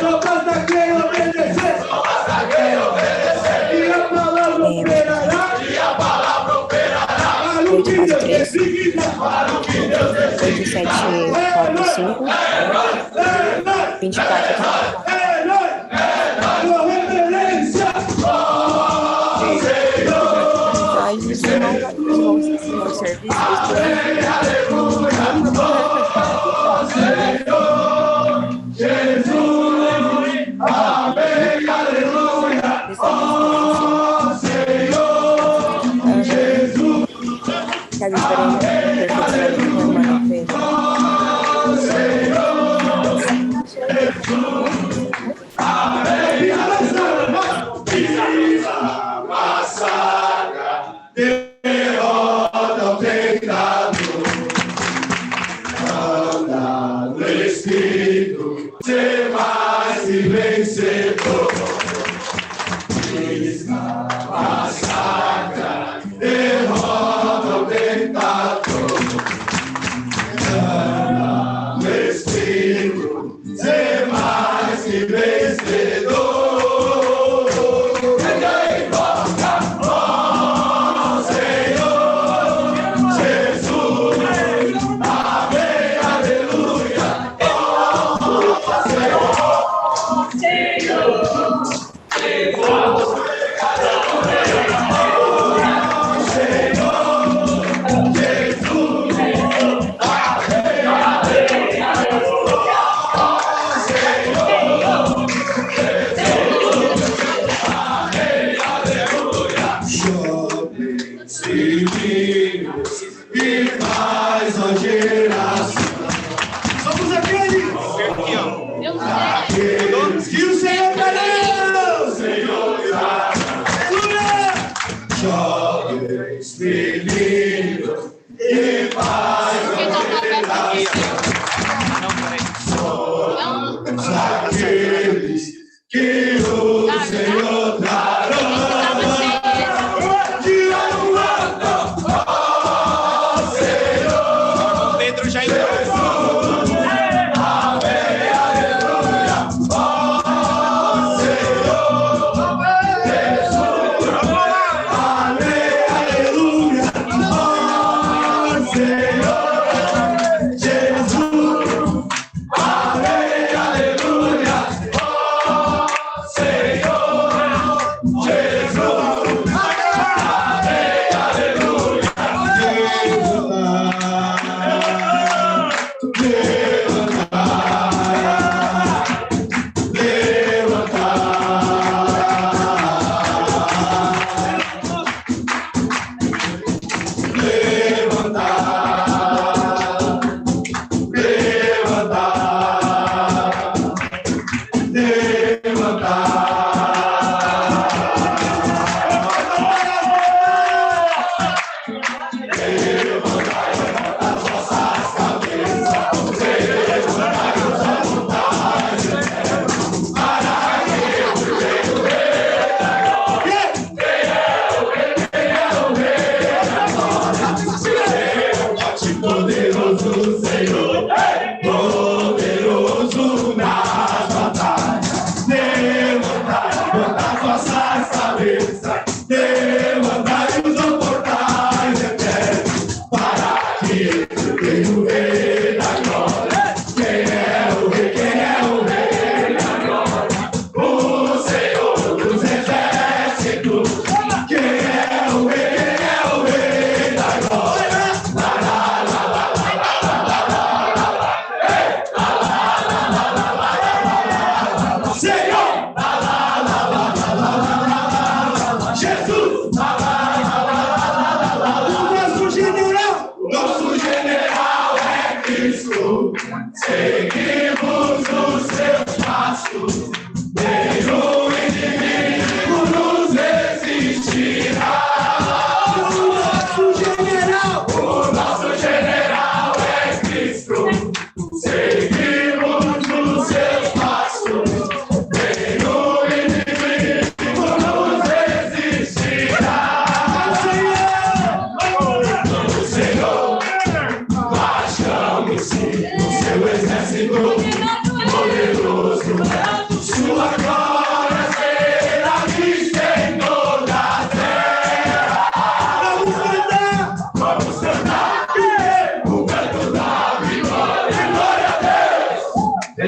Só basta quem obedecer. E a palavra operará. Para o que Deus designa. 8745 24. Tua reverência. Aí os irmãos vão ensinar o serviço. Jesus, amém, aleluia. Senhor, Jesus, derrota o pecado, anda no Espírito, ser mais que vencedor. Massacra, derrota o pecado, anda no Espírito, ser mais que vencedor. E mais uma geração. Somos aqueles que o Senhor dará. Senhor dará. Jovens, meninos e mais uma geração. Somos aqueles que o Senhor dará. Já entrou. Amém, aleluia.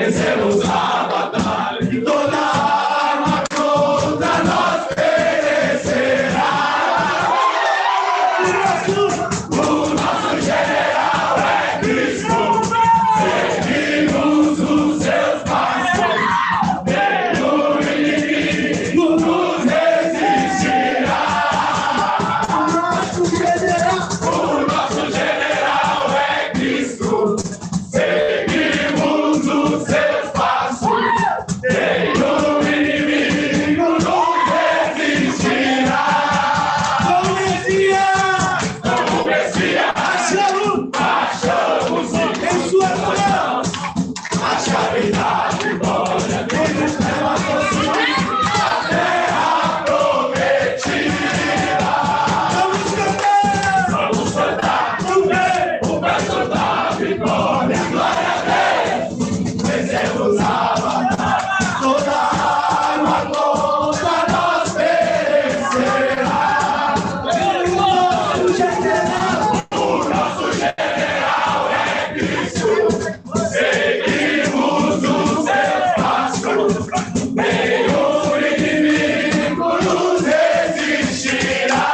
vencemos a batalha, e toda arma contra nós perecerá. O nosso general é Cristo, seguimos os seus passos, nenhum inimigo nos resistirá. O nosso general é Cristo, seguimos os seus passos, nenhum inimigo nos resistirá. Como Messias, achamos em suas mãos a chave da vitória. Deus leva a terra prometida. Vamos cantar o braço da vitória. Glória a Deus, vencemos a batalha. Toda arma contra nós perecerá. O nosso general é Cristo, seguimos os seus passos, nenhum inimigo nos resistirá.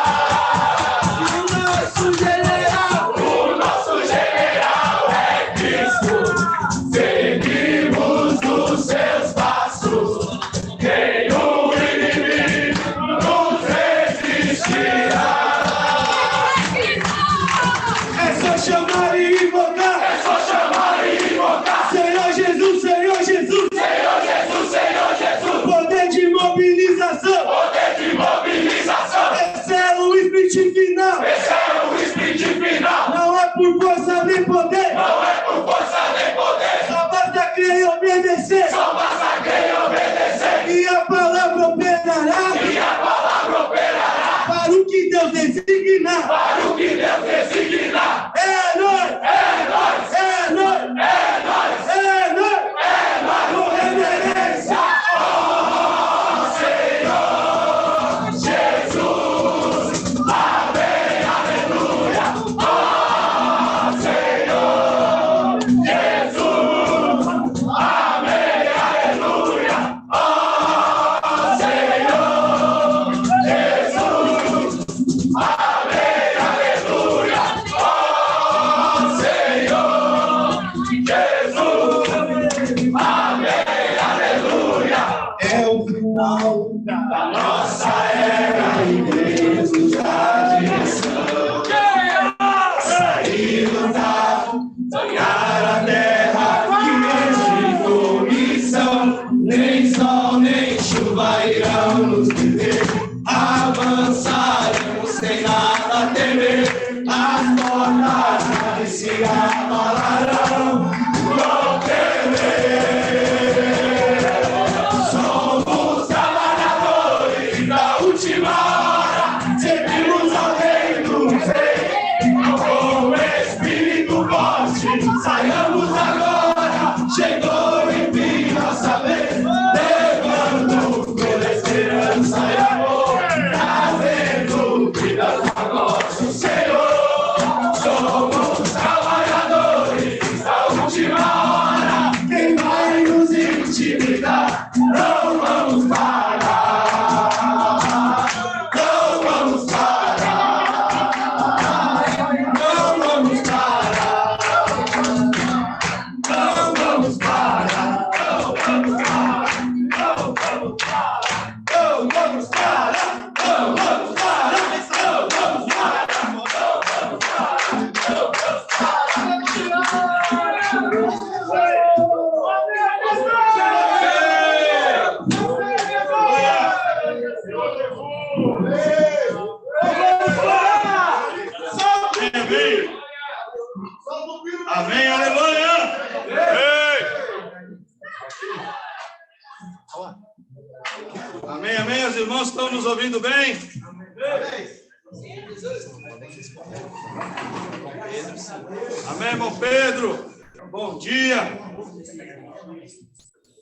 O nosso general é Cristo, seguimos os seus passos, nenhum inimigo nos resistirá. É só chamar e invocar. É só chamar e invocar. Senhor Jesus, Senhor Jesus. Senhor Jesus, Senhor Jesus. Poder de mobilização. Poder de mobilização. Esse é o sprint final. Esse é o sprint final. Não é por força nem poder. Não é por força nem poder. Só basta crer e obedecer. Só basta crer e obedecer. E a palavra operará. E a palavra operará. Para o que Deus designar. Para o que Deus designar. É nóis! É nóis! É nóis! É nóis! É nóis! É nóis! Com reverência! Ó Senhor Jesus! Amém! Aleluia! Ó Senhor Jesus! Amém! Aleluia! Ó Senhor Jesus! Amém! Aleluia! Ó Senhor Jesus! Amém! Aleluia! É o final da nossa era e Deus da direção. Saímos da sonhar a terra que existe missão. Nem sol nem chuva irão nos viver. Avançaremos sem nada temer. As portas se abalarão. Não temer. Somos trabalhadores da última hora. Servimos ao Rei do Rei. Com espírito forte, saiamos agora. Chegou enfim nossa vez. Levando pela esperança e amor. Trazendo vidas a nosso Senhor. Somos trabalhadores da última hora. Quem vai nos intimidar? Não vamos parar. Não vamos parar. Não vamos parar. Não vamos parar. Não vamos parar. Não vamos parar. Não vamos parar. Não vamos parar. Não vamos parar. Não vamos parar. Amém, aleluia! Amém, amém. Os irmãos estão nos ouvindo bem? Amém, irmão Pedro. Bom dia.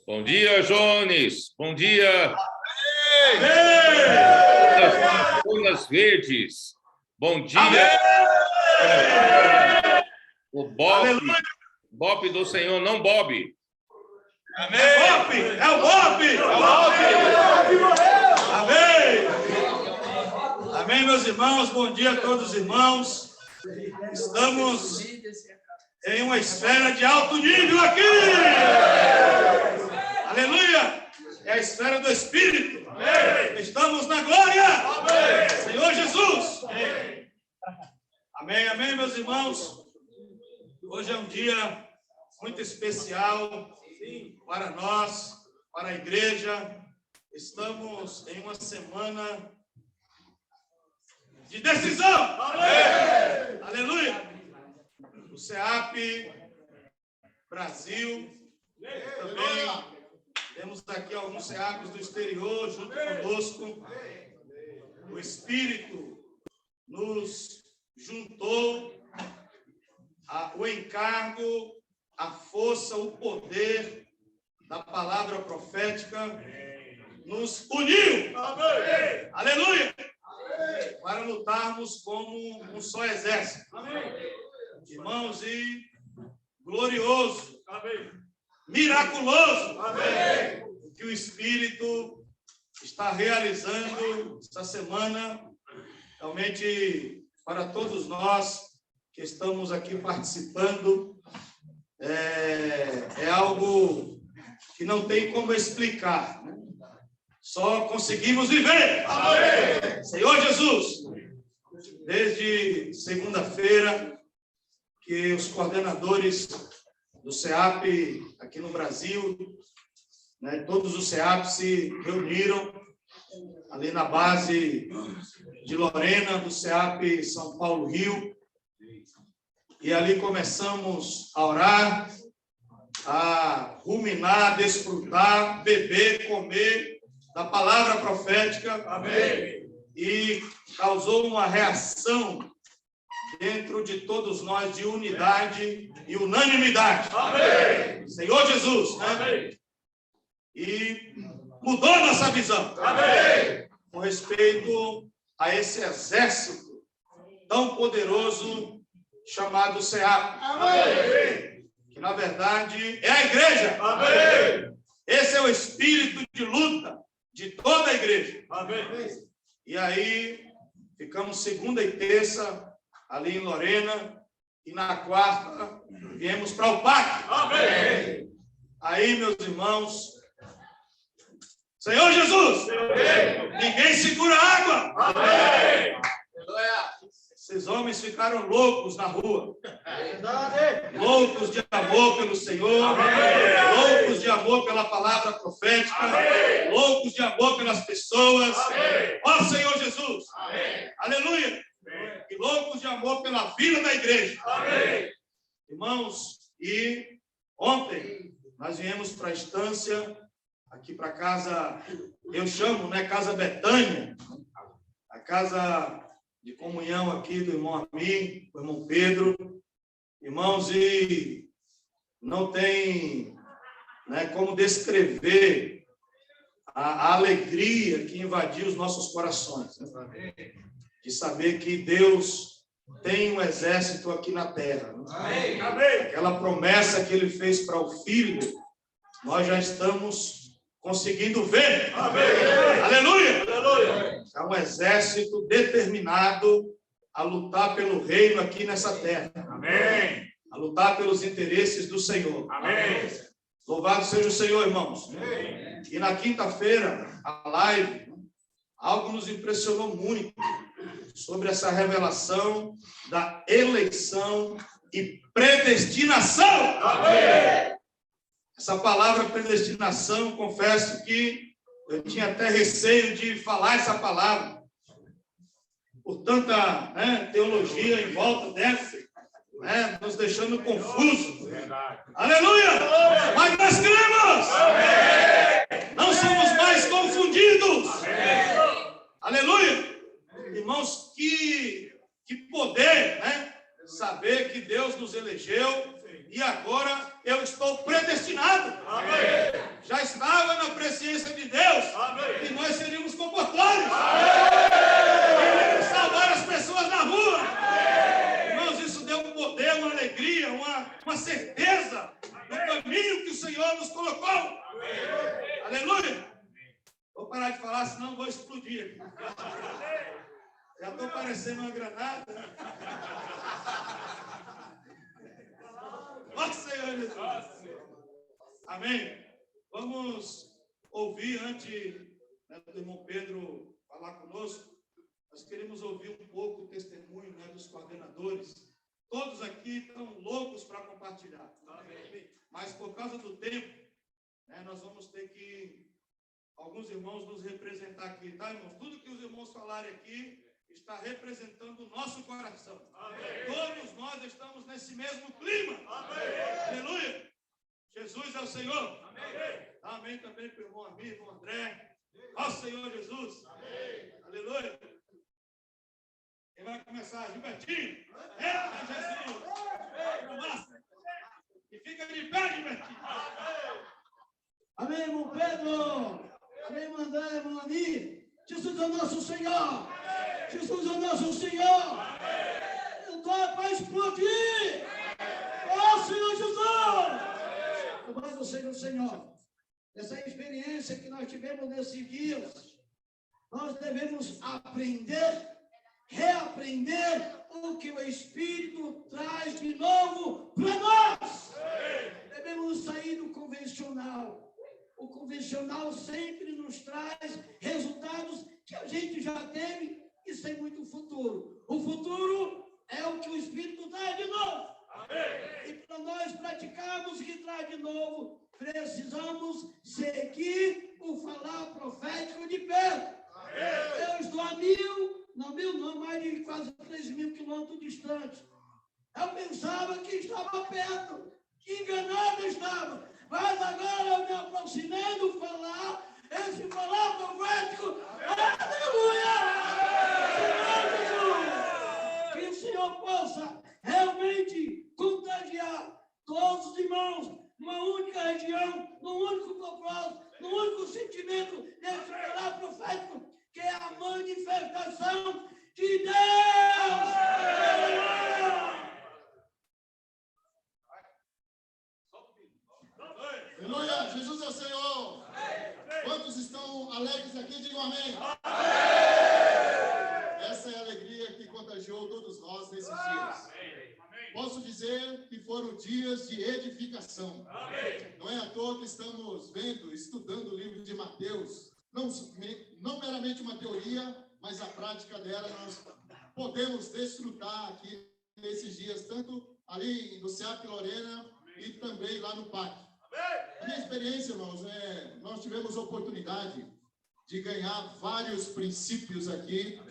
Bom dia, Jones. Bom dia. Dunas Verdes. Bom dia. O Bob do Senhor, não Bob. Amém. É o golpe! Amém! Amém, meus irmãos. Bom dia a todos os irmãos. Estamos em uma esfera de alto nível aqui. Aleluia! É a esfera do Espírito. Estamos na glória. Senhor Jesus. Amém, amém, meus irmãos. Hoje é um dia muito especial para nós, para a igreja. Estamos em uma semana de decisão. Amém. Aleluia. O CEAP Brasil também. Temos aqui alguns CEAPs do exterior junto conosco. O Espírito nos juntou, o encargo, a força, o poder da palavra profética nos uniu. Amém. Aleluia! Amém. Para lutarmos como um só exército. Amém. Irmãos, e glorioso. Amém. Miraculoso. Amém. O que o Espírito está realizando esta semana, realmente para todos nós que estamos aqui participando, é algo que não tem como explicar, né? Só conseguimos viver. Amém. Senhor Jesus, desde segunda-feira que os coordenadores do CEAP aqui no Brasil, né, todos os CEAPs se reuniram ali na base de Lorena, do CEAP São Paulo, Rio, e ali começamos a orar, a ruminar, a desfrutar, beber, comer da palavra profética. Amém. E causou uma reação dentro de todos nós de unidade e unanimidade. Amém. Senhor Jesus, né? Amém. E mudou nossa visão. Amém. Com respeito a esse exército tão poderoso chamado CEAP. Amém. Que na verdade é a igreja. Amém. Esse é o espírito de luta de toda a igreja. Amém. E aí ficamos segunda e terça ali em Lorena, e na quarta viemos para o parque. Amém. Aí, meus irmãos, Senhor Jesus, amém. Ninguém segura a água. Amém. Esses homens ficaram loucos na rua. Loucos de amor pelo Senhor. Amém. Loucos de amor pela palavra profética. Amém. Loucos de amor pelas pessoas. Ó Senhor Jesus. Amém. Aleluia. Amém. E loucos de amor pela vida da igreja. Amém. Irmãos, e ontem nós viemos para a estância, aqui para casa, eu chamo, né, Casa Betânia, a casa de comunhão aqui do irmão Amin, do irmão Pedro. Irmãos, e não tem, né, como descrever a alegria que invadiu os nossos corações, né? De saber que Deus tem um exército aqui na terra. Né? Amém. Aquela promessa que ele fez para o filho, nós já estamos conseguindo ver. Amém. Aleluia. Aleluia. É um exército determinado a lutar pelo reino aqui nessa terra. Amém. A lutar pelos interesses do Senhor. Amém. Louvado seja o Senhor, irmãos. Amém. E na quinta-feira, a live, algo nos impressionou muito sobre essa revelação da eleição e predestinação. Amém. Essa palavra predestinação, confesso que eu tinha até receio de falar essa palavra, por tanta, né, teologia em volta dessa, né, nos deixando confusos. Aleluia! Mas nós cremos! Amém. Não somos mais confundidos! Amém. Aleluia! Irmãos, que poder, né? Saber que Deus nos elegeu e agora eu estou predestinado. Amém. Já estava na presciência de Deus. Amém. E nós seríamos comportados. Iríamos salvar as pessoas na rua. Amém. Irmãos, isso deu um poder, uma alegria, uma certeza no caminho que o Senhor nos colocou. Aleluia! Vou parar de falar, senão vou explodir. Já estou parecendo uma granada. Ó Senhor Jesus. Amém. Vamos ouvir, antes do irmão Pedro falar conosco, nós queremos ouvir um pouco o testemunho dos coordenadores. Todos aqui estão loucos para compartilhar. Amém. Mas por causa do tempo, nós vamos ter que, alguns irmãos, nos representar aqui, tá, irmãos? Tudo que os irmãos falarem aqui está representando o nosso coração. Amém. Todos nós estamos nesse mesmo clima. Amém. Aleluia. Jesus é o Senhor. Amém. Amém também para o irmão amigo, irmão André. Ó Senhor Jesus. Amém. Aleluia. Quem vai começar? Gilbertinho. Jesus. Massa. E fica de pé, Gilbertinho. Amém, irmão Pedro. Amém, irmão André, irmão amigo. Jesus é o nosso Senhor. Jesus é o nosso Senhor. Eu estou para explodir. Ó Senhor Jesus. Louvado seja o Senhor. Essa experiência que nós tivemos nesses dias, nós devemos aprender, reaprender o que o Espírito traz de novo para nós. Devemos sair do convencional. O convencional sempre nos traz resultados que a gente já teve e sem muito futuro. O futuro é o que o Espírito traz de novo. Amém. E para nós praticarmos o que traz de novo, precisamos seguir o falar profético de Pedro. Amém. Eu estou a mais de quase 3.000 quilômetros distante. Eu pensava que estava perto, que enganado estava. Mas agora eu me aproximei do falar, esse falar profético. Aleluia! Senhor Jesus! Que o Senhor possa realmente contagiar todos os irmãos numa única região, num único propósito, num único sentimento desse falar profético, que é a manifestação de Deus! Aleluia! Aleluia! Jesus é o Senhor! Quantos estão alegres aqui? Digam amém! Essa é a alegria que contagiou todos nós nesses dias. Posso dizer que foram dias de edificação. Não é à toa que estamos vendo, estudando o livro de Mateus. Não meramente uma teoria, mas a prática dela nós podemos desfrutar aqui nesses dias, tanto ali no SEAP Lorena e também lá no PAC. A minha experiência, irmãos, nós tivemos a oportunidade de ganhar vários princípios aqui,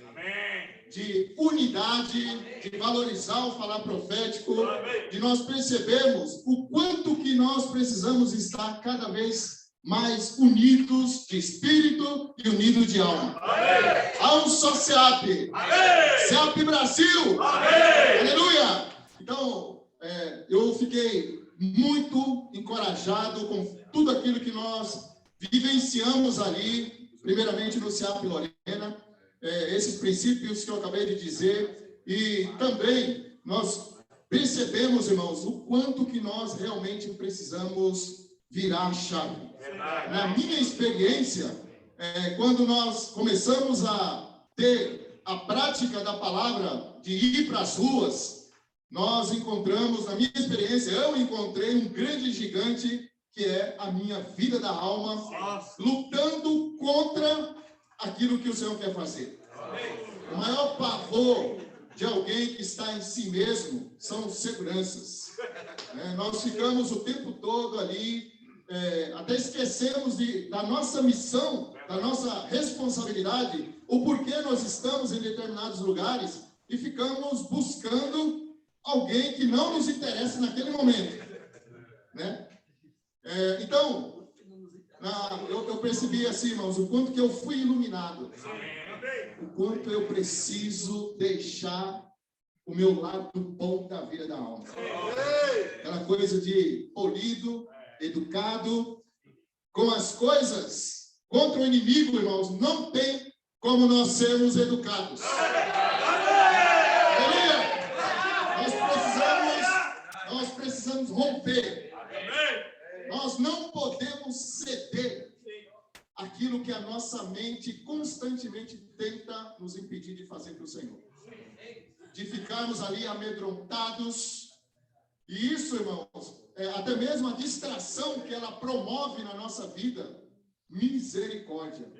de unidade, de valorizar o falar profético, de nós percebermos o quanto que nós precisamos estar cada vez mais unidos de espírito e unidos de alma. Há um só SEAP, SEAP Brasil. Aleluia! Então, eu fiquei muito encorajado com tudo aquilo que nós vivenciamos ali, primeiramente no SEAP Lorena, esses princípios que eu acabei de dizer, e também nós percebemos, irmãos, o quanto que nós realmente precisamos virar a chave. Na minha experiência, quando nós começamos a ter a prática da palavra de ir para as ruas, nós encontramos, na minha experiência, eu encontrei um grande gigante que é a minha vida da alma, lutando contra aquilo que o Senhor quer fazer. O maior pavor de alguém que está em si mesmo são seguranças. Nós ficamos o tempo todo ali, até esquecemos da nossa missão, da nossa responsabilidade, o porquê nós estamos em determinados lugares e ficamos buscando alguém que não nos interessa naquele momento, né? Então, eu percebi assim, irmãos, o quanto que eu fui iluminado, o quanto eu preciso deixar o meu lado bom da vida da alma. Aquela coisa de polido, educado, com as coisas contra o inimigo, irmãos, não tem como nós sermos educados. Nós precisamos romper. Nós não podemos ceder aquilo que a nossa mente constantemente tenta nos impedir de fazer para o Senhor. De ficarmos ali amedrontados. E isso, irmãos, até mesmo a distração que ela promove na nossa vida, misericórdia.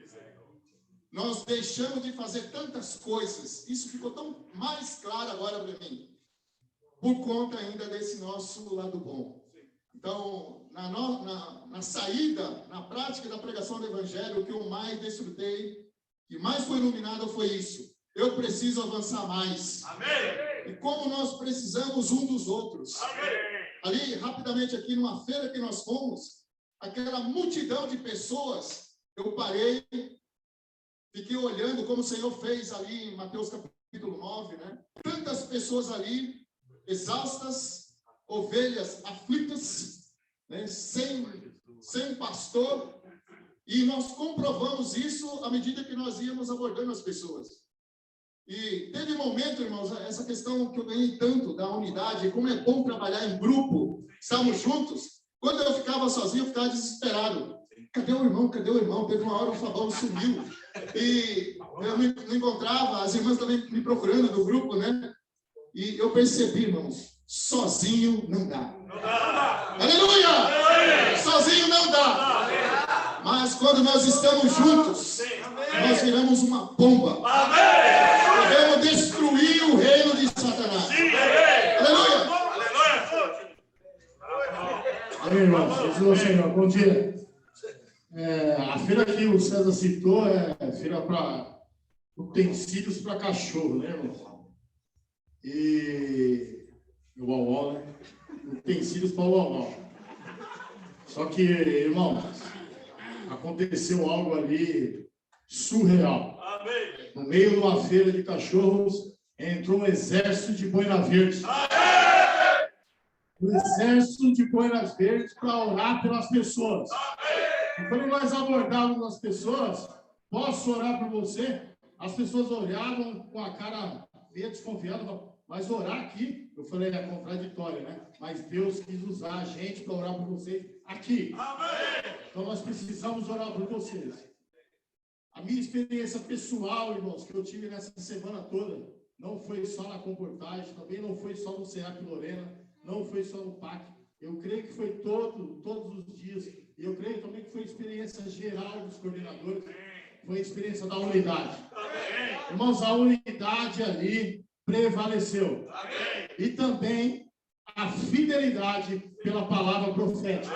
Nós deixamos de fazer tantas coisas. Isso ficou tão mais claro agora para mim. Por conta ainda desse nosso lado bom. Então, na saída, na prática da pregação do Evangelho, o que eu mais desfrutei e mais foi iluminado foi isso. Eu preciso avançar mais. Amém. E como nós precisamos um dos outros. Amém. Ali, rapidamente, aqui numa feira que nós fomos, aquela multidão de pessoas, eu parei, fiquei olhando como o Senhor fez ali em Mateus capítulo 9, né? Tantas pessoas ali, exaustas, ovelhas aflitas, né? sem pastor, e nós comprovamos isso à medida que nós íamos abordando as pessoas. E teve momento, irmãos, essa questão que eu ganhei tanto da unidade, como é bom trabalhar em grupo, estamos juntos. Quando eu ficava sozinho, eu ficava desesperado. Cadê o irmão? Cadê o irmão? Teve uma hora o Fabão sumiu. E eu não encontrava, as irmãs também me procurando do grupo, né? E eu percebi, irmãos, sozinho não dá. Não dá. Aleluia! Sozinho não dá. Mas quando nós estamos juntos, nós viramos uma bomba. Podemos destruir o reino de Satanás. Aleluia! Amém, irmãos. Jesus é o Senhor. Bom dia. A feira que o César citou é feira para utensílios para cachorro, né, irmão? E o uau, né? Utensílios para o uau. Só que, irmãos, aconteceu algo ali surreal. No meio de uma feira de cachorros, entrou um exército de boinas verdes. Um exército de boinas verdes para orar pelas pessoas. E quando nós abordávamos as pessoas, posso orar por você? As pessoas olhavam com a cara meio desconfiada, mas orar aqui, eu falei, é contraditório, né? Mas Deus quis usar a gente para orar por vocês aqui. Então nós precisamos orar por vocês. A minha experiência pessoal, irmãos, que eu tive nessa semana toda, não foi só na comportagem, também não foi só no CEAP Lorena, não foi só no PAC. Eu creio que foi todos os dias. E eu creio também que foi experiência geral dos coordenadores. Foi a experiência da unidade. Irmãos, a unidade ali prevaleceu. E também a fidelidade pela palavra profética.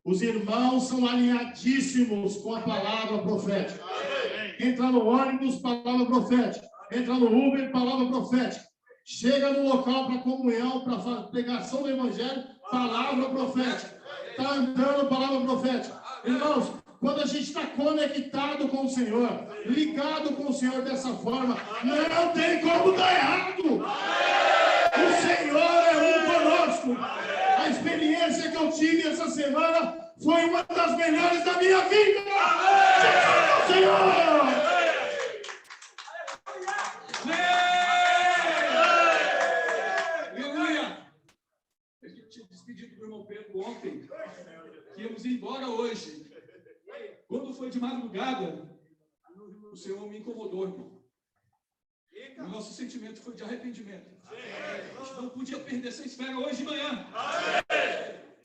Os irmãos são alinhadíssimos com a palavra profética. Entra no ônibus, palavra profética. Entra no Uber, palavra profética. Chega no local para comunhão, para pregação do evangelho, palavra profética. Está andando, palavra profética. Irmãos, quando a gente está conectado com o Senhor, ligado com o Senhor dessa forma, não tem como dar errado. O Senhor é um conosco. A experiência que eu tive essa semana foi uma das melhores da minha vida. Senhor! Ontem, que íamos embora hoje. Quando foi de madrugada, o Senhor me incomodou, irmão. O nosso sentimento foi de arrependimento. A gente não podia perder essa esfera hoje de manhã.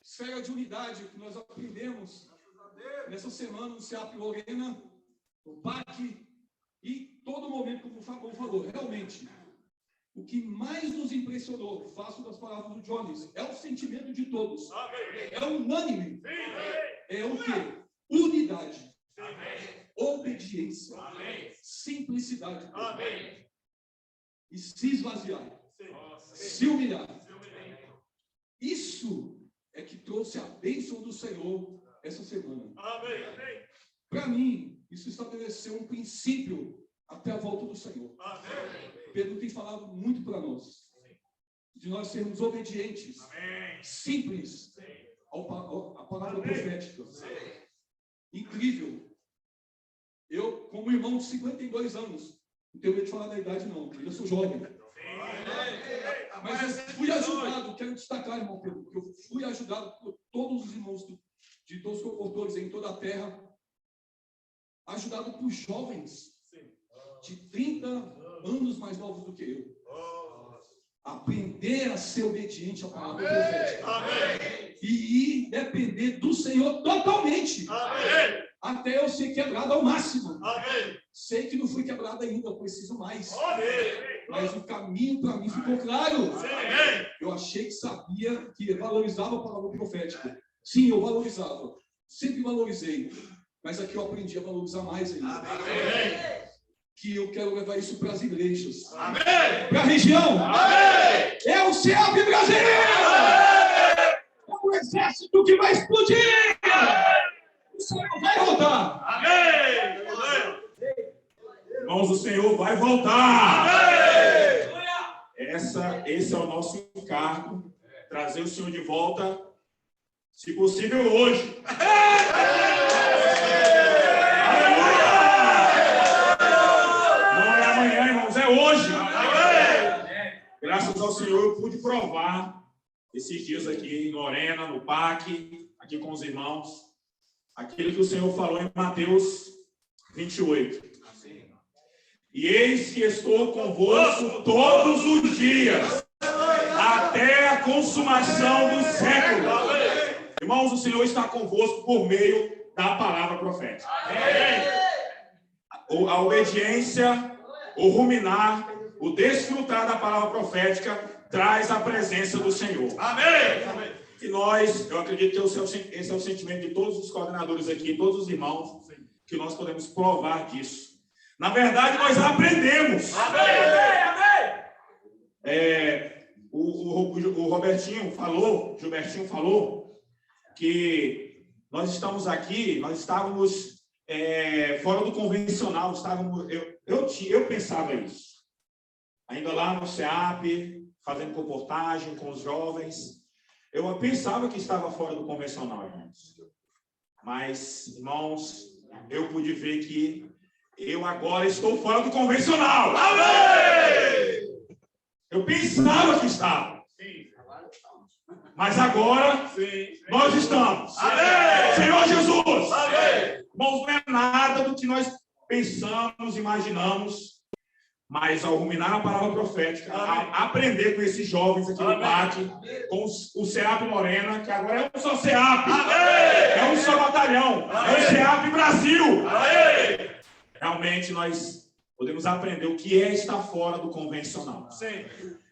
Esfera de unidade que nós aprendemos nessa semana no CEAP Lorena, no PAC, e todo momento, como o Fabão falou, realmente. O que mais nos impressionou, faço das palavras do Jones, é o sentimento de todos. É unânime. É o quê? Unidade. Obediência. Simplicidade. E se esvaziar. Se humilhar. Isso é que trouxe a bênção do Senhor essa semana. Para mim, isso estabeleceu um princípio até a volta do Senhor. Pedro tem falado muito para nós, de nós sermos obedientes, simples à palavra profética. Incrível. Eu, como irmão de 52 anos, não tenho medo de falar da idade, não, eu sou jovem. Mas eu fui ajudado, quero destacar, irmão Pedro, que eu fui ajudado por todos os irmãos de todos os comportores em toda a terra, ajudado por jovens de 30 anos mais novos do que eu. Aprender a ser obediente à palavra profética. E ir depender do Senhor totalmente. Até eu ser quebrado ao máximo. Sei que não fui quebrado ainda, eu preciso mais. Mas o caminho para mim ficou claro. Eu achei que sabia, que valorizava a palavra profética. Sim, eu valorizava. Sempre valorizei. Mas aqui eu aprendi a valorizar mais ainda. Que eu quero levar isso para as igrejas. Para a região. É o CEAP Brasil! É o exército que vai explodir! O Senhor vai voltar! Irmãos, o Senhor vai voltar! Esse é o nosso encargo, trazer o Senhor de volta, se possível hoje. Hoje, graças ao Senhor, eu pude provar esses dias aqui em Lorena, no PAC, aqui com os irmãos, aquilo que o Senhor falou em Mateus 28. E eis que estou convosco todos os dias, até a consumação dos séculos. Irmãos, o Senhor está convosco por meio da palavra profética. A obediência, o ruminar, o desfrutar da palavra profética traz a presença do Senhor. Amém! E nós, eu acredito que esse é o sentimento de todos os coordenadores aqui, todos os irmãos, que nós podemos provar disso. Na verdade, nós aprendemos. Amém! O Gilbertinho falou que nós estamos aqui, nós estávamos fora do convencional, eu pensava isso. Ainda lá no CEAP, fazendo comportagem com os jovens, eu pensava que estava fora do convencional, irmãos. Mas, irmãos, eu pude ver que eu agora estou fora do convencional. Amém! Eu pensava que estava. Mas agora, nós estamos. Amém! Senhor Jesus! Amém! Irmãos, não é nada do que nós pensamos, imaginamos, mas ao ruminar a palavra profética, a aprender com esses jovens aqui no PAC, com o CEAP Lorena, que agora é um só CEAP, é um só batalhão, é o CEAP Brasil. Realmente nós podemos aprender o que é estar fora do convencional.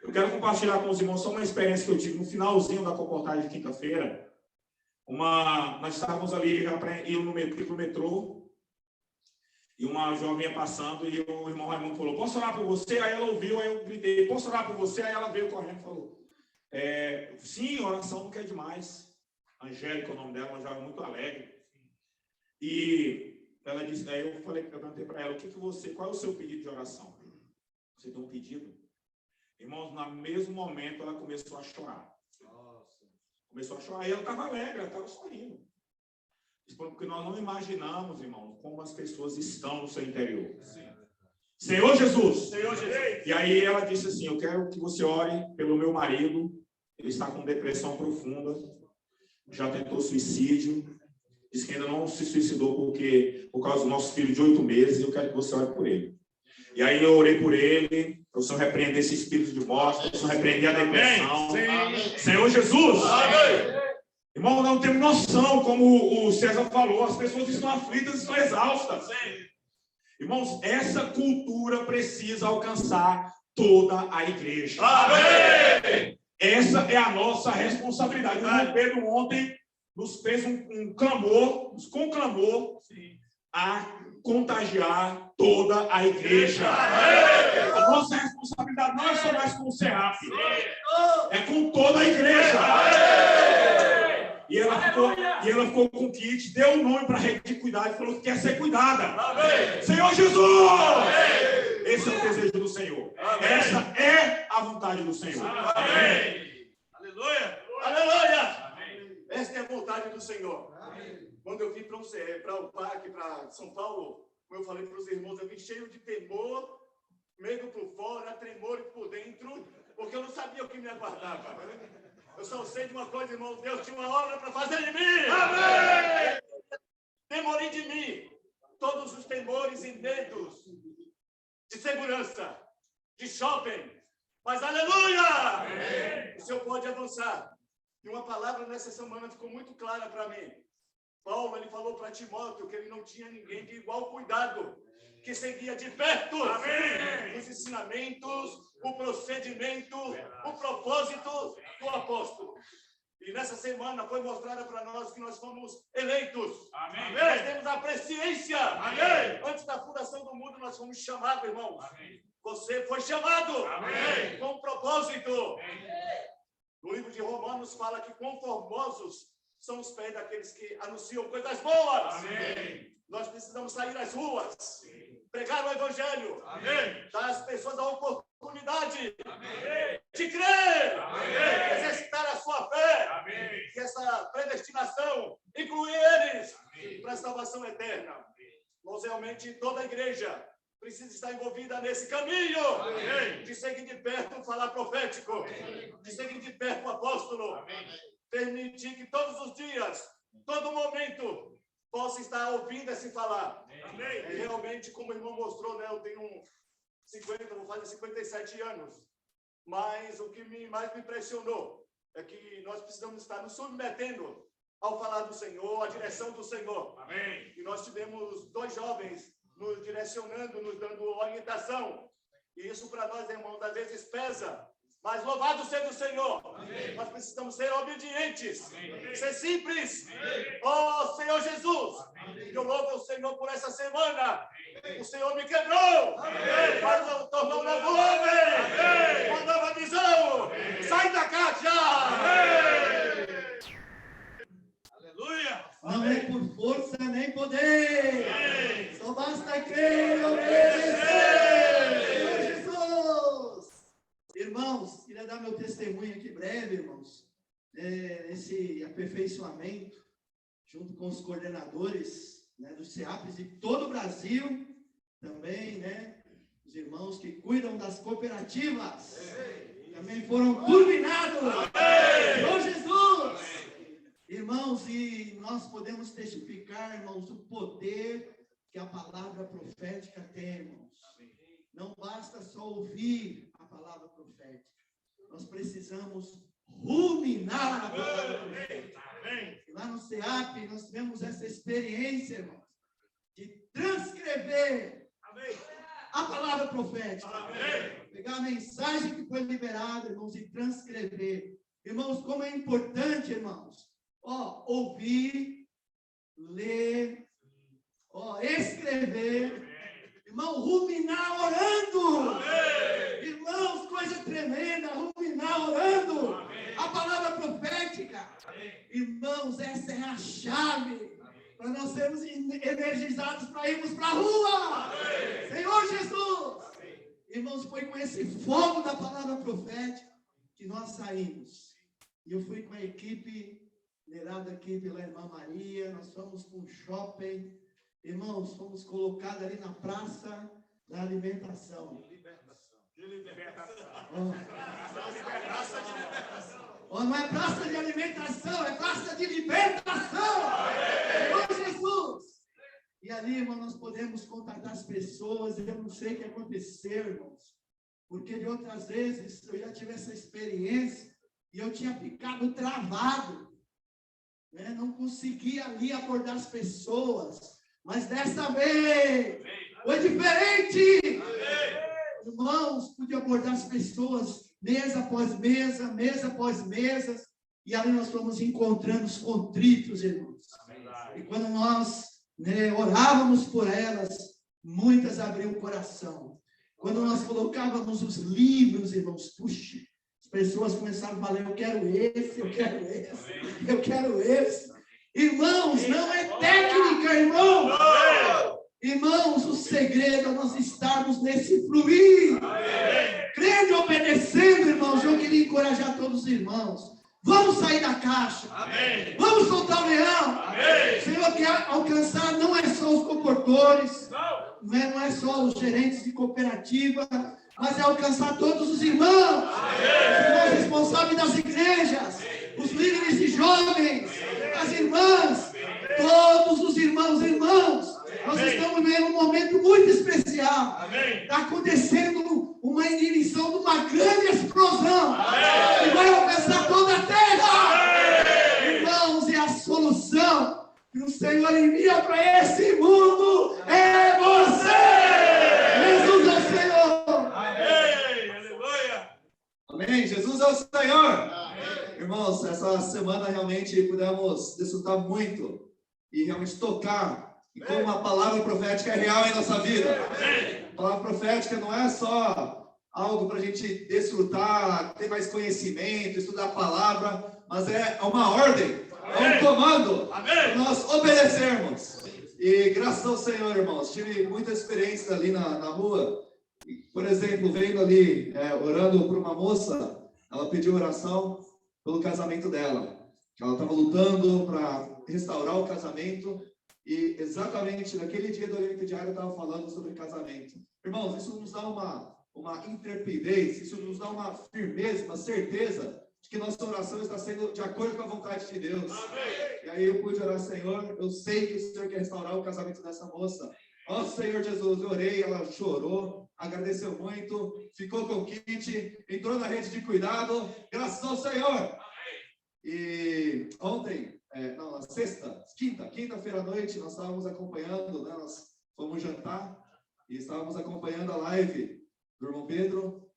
Eu quero compartilhar com os irmãos só uma experiência que eu tive no finalzinho da comportagem de quinta-feira. Nós estávamos ali indo pro metrô, e uma jovem passando, e o irmão Raimundo falou, posso orar por você? Aí ela ouviu, aí eu gritei, posso orar por você? Aí ela veio correndo e falou, sim, oração não quer demais. Angélica é o nome dela, uma jovem muito alegre. E ela disse, aí eu perguntei para ela, qual é o seu pedido de oração? Você tem um pedido? Irmãos, no mesmo momento ela começou a chorar. Começou a chorar, e ela estava alegre, ela estava sorrindo. Porque nós não imaginamos, irmãos, como as pessoas estão no seu interior. Senhor Jesus! E aí ela disse assim, eu quero que você ore pelo meu marido, ele está com depressão profunda, já tentou suicídio, diz que ainda não se suicidou por causa do nosso filho de 8 meses, e eu quero que você ore por ele. E aí eu orei por ele, para o Senhor repreender esse espírito de morte, para o Senhor repreender a depressão. Senhor Jesus! Irmão, não temos noção, como o César falou, as pessoas estão aflitas, estão exaustas. Irmãos, essa cultura precisa alcançar toda a igreja. Amém! Essa é a nossa responsabilidade. O irmão Pedro ontem nos fez um clamor, nos conclamou a contagiar toda a igreja. Amém! A nossa responsabilidade não é só mais com o CEAP, é com toda a igreja. Amém! E ela ficou com o kit, deu um nome para a rede de cuidado e falou que quer ser cuidada. Amém! Senhor Jesus! Amém! Esse é o desejo do Senhor. Amém! Essa é a vontade do Senhor. Amém! Aleluia! Aleluia! Amém! Esta é a vontade do Senhor. Amém! Quando eu vim para o parque, para São Paulo, como eu falei para os irmãos, eu vim cheio de temor, medo por fora, tremor por dentro, porque eu não sabia o que me aguardava. Eu só sei de uma coisa, irmão, Deus tinha uma obra para fazer em mim. Amém! Demolir de mim todos os temores e medos de segurança, de shopping. Mas, aleluia! Amém. O Senhor pode avançar. E uma palavra nessa semana ficou muito clara para mim. Paulo, ele falou para Timóteo que ele não tinha ninguém de igual cuidado, que seguia de perto os ensinamentos, o procedimento, o propósito do apóstolo. E nessa semana foi mostrada para nós que nós fomos eleitos. Amém. Nós temos a presciência. Amém. Antes da fundação do mundo, nós fomos chamados, irmãos. Amém. Você foi chamado. Amém. Com um propósito. Amém. No livro de Romanos fala que conformosos são os pés daqueles que anunciam coisas boas. Amém. Nós precisamos sair às ruas, pregar o evangelho, amém, dar às pessoas a oportunidade, amém, de crer, amém, exercitar a sua fé, amém, e essa predestinação incluir eles para a salvação eterna. Nós realmente, toda a igreja precisa estar envolvida nesse caminho, amém, de seguir de perto o falar profético, amém, de seguir de perto o apóstolo, amém, permitir que todos os dias, todo momento, possa estar ouvindo esse falar. Amém. E realmente, como o irmão mostrou, né, eu tenho 50, vou fazer 57 anos. Mas o que mais me impressionou é que nós precisamos estar nos submetendo ao falar do Senhor, à direção do Senhor. Amém. E nós tivemos 2 jovens nos direcionando, nos dando orientação. E isso para nós, irmãos, às vezes pesa. Mas louvado seja o Senhor. Amém. Nós precisamos ser obedientes. Amém. Ser simples. Ó Senhor Jesus. Amém. Eu louvo o Senhor por essa semana. Amém. O Senhor me quebrou. Mas tornou um novo homem. Amém. Uma nova visão. Amém. Sai da caixa. Amém. Aleluia. Não é por força nem poder. Amém. Só basta crer e obedecer. Irmãos, queria dar meu testemunho aqui breve, irmãos, nesse aperfeiçoamento, junto com os coordenadores, né, dos CEAPs de todo o Brasil, também, né, os irmãos que cuidam das cooperativas, também foram culminados, Senhor Jesus! Irmãos, e nós podemos testificar, irmãos, o poder que a palavra profética tem, irmãos. Não basta só ouvir a palavra profética. Nós precisamos ruminar a palavra profética. E lá no CEAP, nós tivemos essa experiência, irmãos, de transcrever a palavra profética. Pegar a mensagem que foi liberada, irmãos, e transcrever. Irmãos, como é importante, irmãos, ouvir, ler, escrever. Irmão, ruminar orando. Amém. Irmãos, coisa tremenda, ruminar orando. Amém. A palavra profética. Amém. Irmãos, essa é a chave para nós sermos energizados para irmos para a rua. Amém. Senhor Jesus. Amém. Irmãos, foi com esse fogo da palavra profética que nós saímos. E eu fui com a equipe, liderada aqui pela irmã Maria, nós fomos para um shopping. Irmãos, fomos colocados ali na praça da alimentação. De libertação. Não é praça de alimentação, é praça de libertação. Senhor Jesus. E ali, irmão, nós podemos contatar as pessoas. Eu não sei o que aconteceu, irmãos. Porque de outras vezes eu já tive essa experiência e eu tinha ficado travado. Né? Não conseguia ali abordar as pessoas. Mas dessa vez foi diferente. Amém. Irmãos, pude abordar as pessoas mesa após mesa, mesa após mesa. E ali nós fomos encontrando os contritos, irmãos. Amém. E quando nós orávamos por elas, muitas abriam o coração. Quando nós colocávamos os livros, irmãos, puxa, as pessoas começaram a falar, eu quero esse, eu quero esse, eu quero esse. Irmãos, não é técnica, irmãos. Irmãos, o segredo é nós estarmos nesse fluir. Crendo e obedecendo, irmãos. Eu queria encorajar todos os irmãos. Vamos sair da caixa. Amém. Vamos soltar o leão. Amém. O Senhor quer alcançar, não é só os comportores, não é só os gerentes de cooperativa, mas é alcançar todos os irmãos, os irmãos responsáveis das igrejas, os líderes de jovens, as irmãs, todos os irmãos e irmãs. Nós estamos vivendo um momento muito especial. Está acontecendo uma ignição de uma grande explosão que vai alcançar toda a terra. Irmãos, e a solução que o Senhor envia para esse mundo é você. Jesus é o Senhor. Amém. Aleluia. Amém. Jesus é o Senhor. Irmãos, essa semana realmente pudemos desfrutar muito e realmente tocar e como a palavra profética é real em nossa vida. A palavra profética não é só algo para a gente desfrutar, ter mais conhecimento, estudar a palavra, mas é uma ordem, é um comando para nós obedecermos. E graças ao Senhor, irmãos, tive muitas experiências ali na rua. Por exemplo, vendo ali, orando por uma moça, ela pediu oração pelo casamento dela. Ela estava lutando para restaurar o casamento. E exatamente naquele dia do evento diário eu estava falando sobre casamento. Irmãos, isso nos dá uma intrepidez, isso nos dá uma firmeza, uma certeza de que nossa oração está sendo de acordo com a vontade de Deus. Amém. E aí eu pude orar, Senhor, eu sei que o Senhor quer restaurar o casamento dessa moça. Ó Senhor Jesus, eu orei, ela chorou, agradeceu muito, ficou com o kit, entrou na rede de cuidado, graças ao Senhor. Amém. E ontem, na quinta-feira à noite, nós estávamos acompanhando, né, nós fomos jantar e estávamos acompanhando a live do irmão Pedro,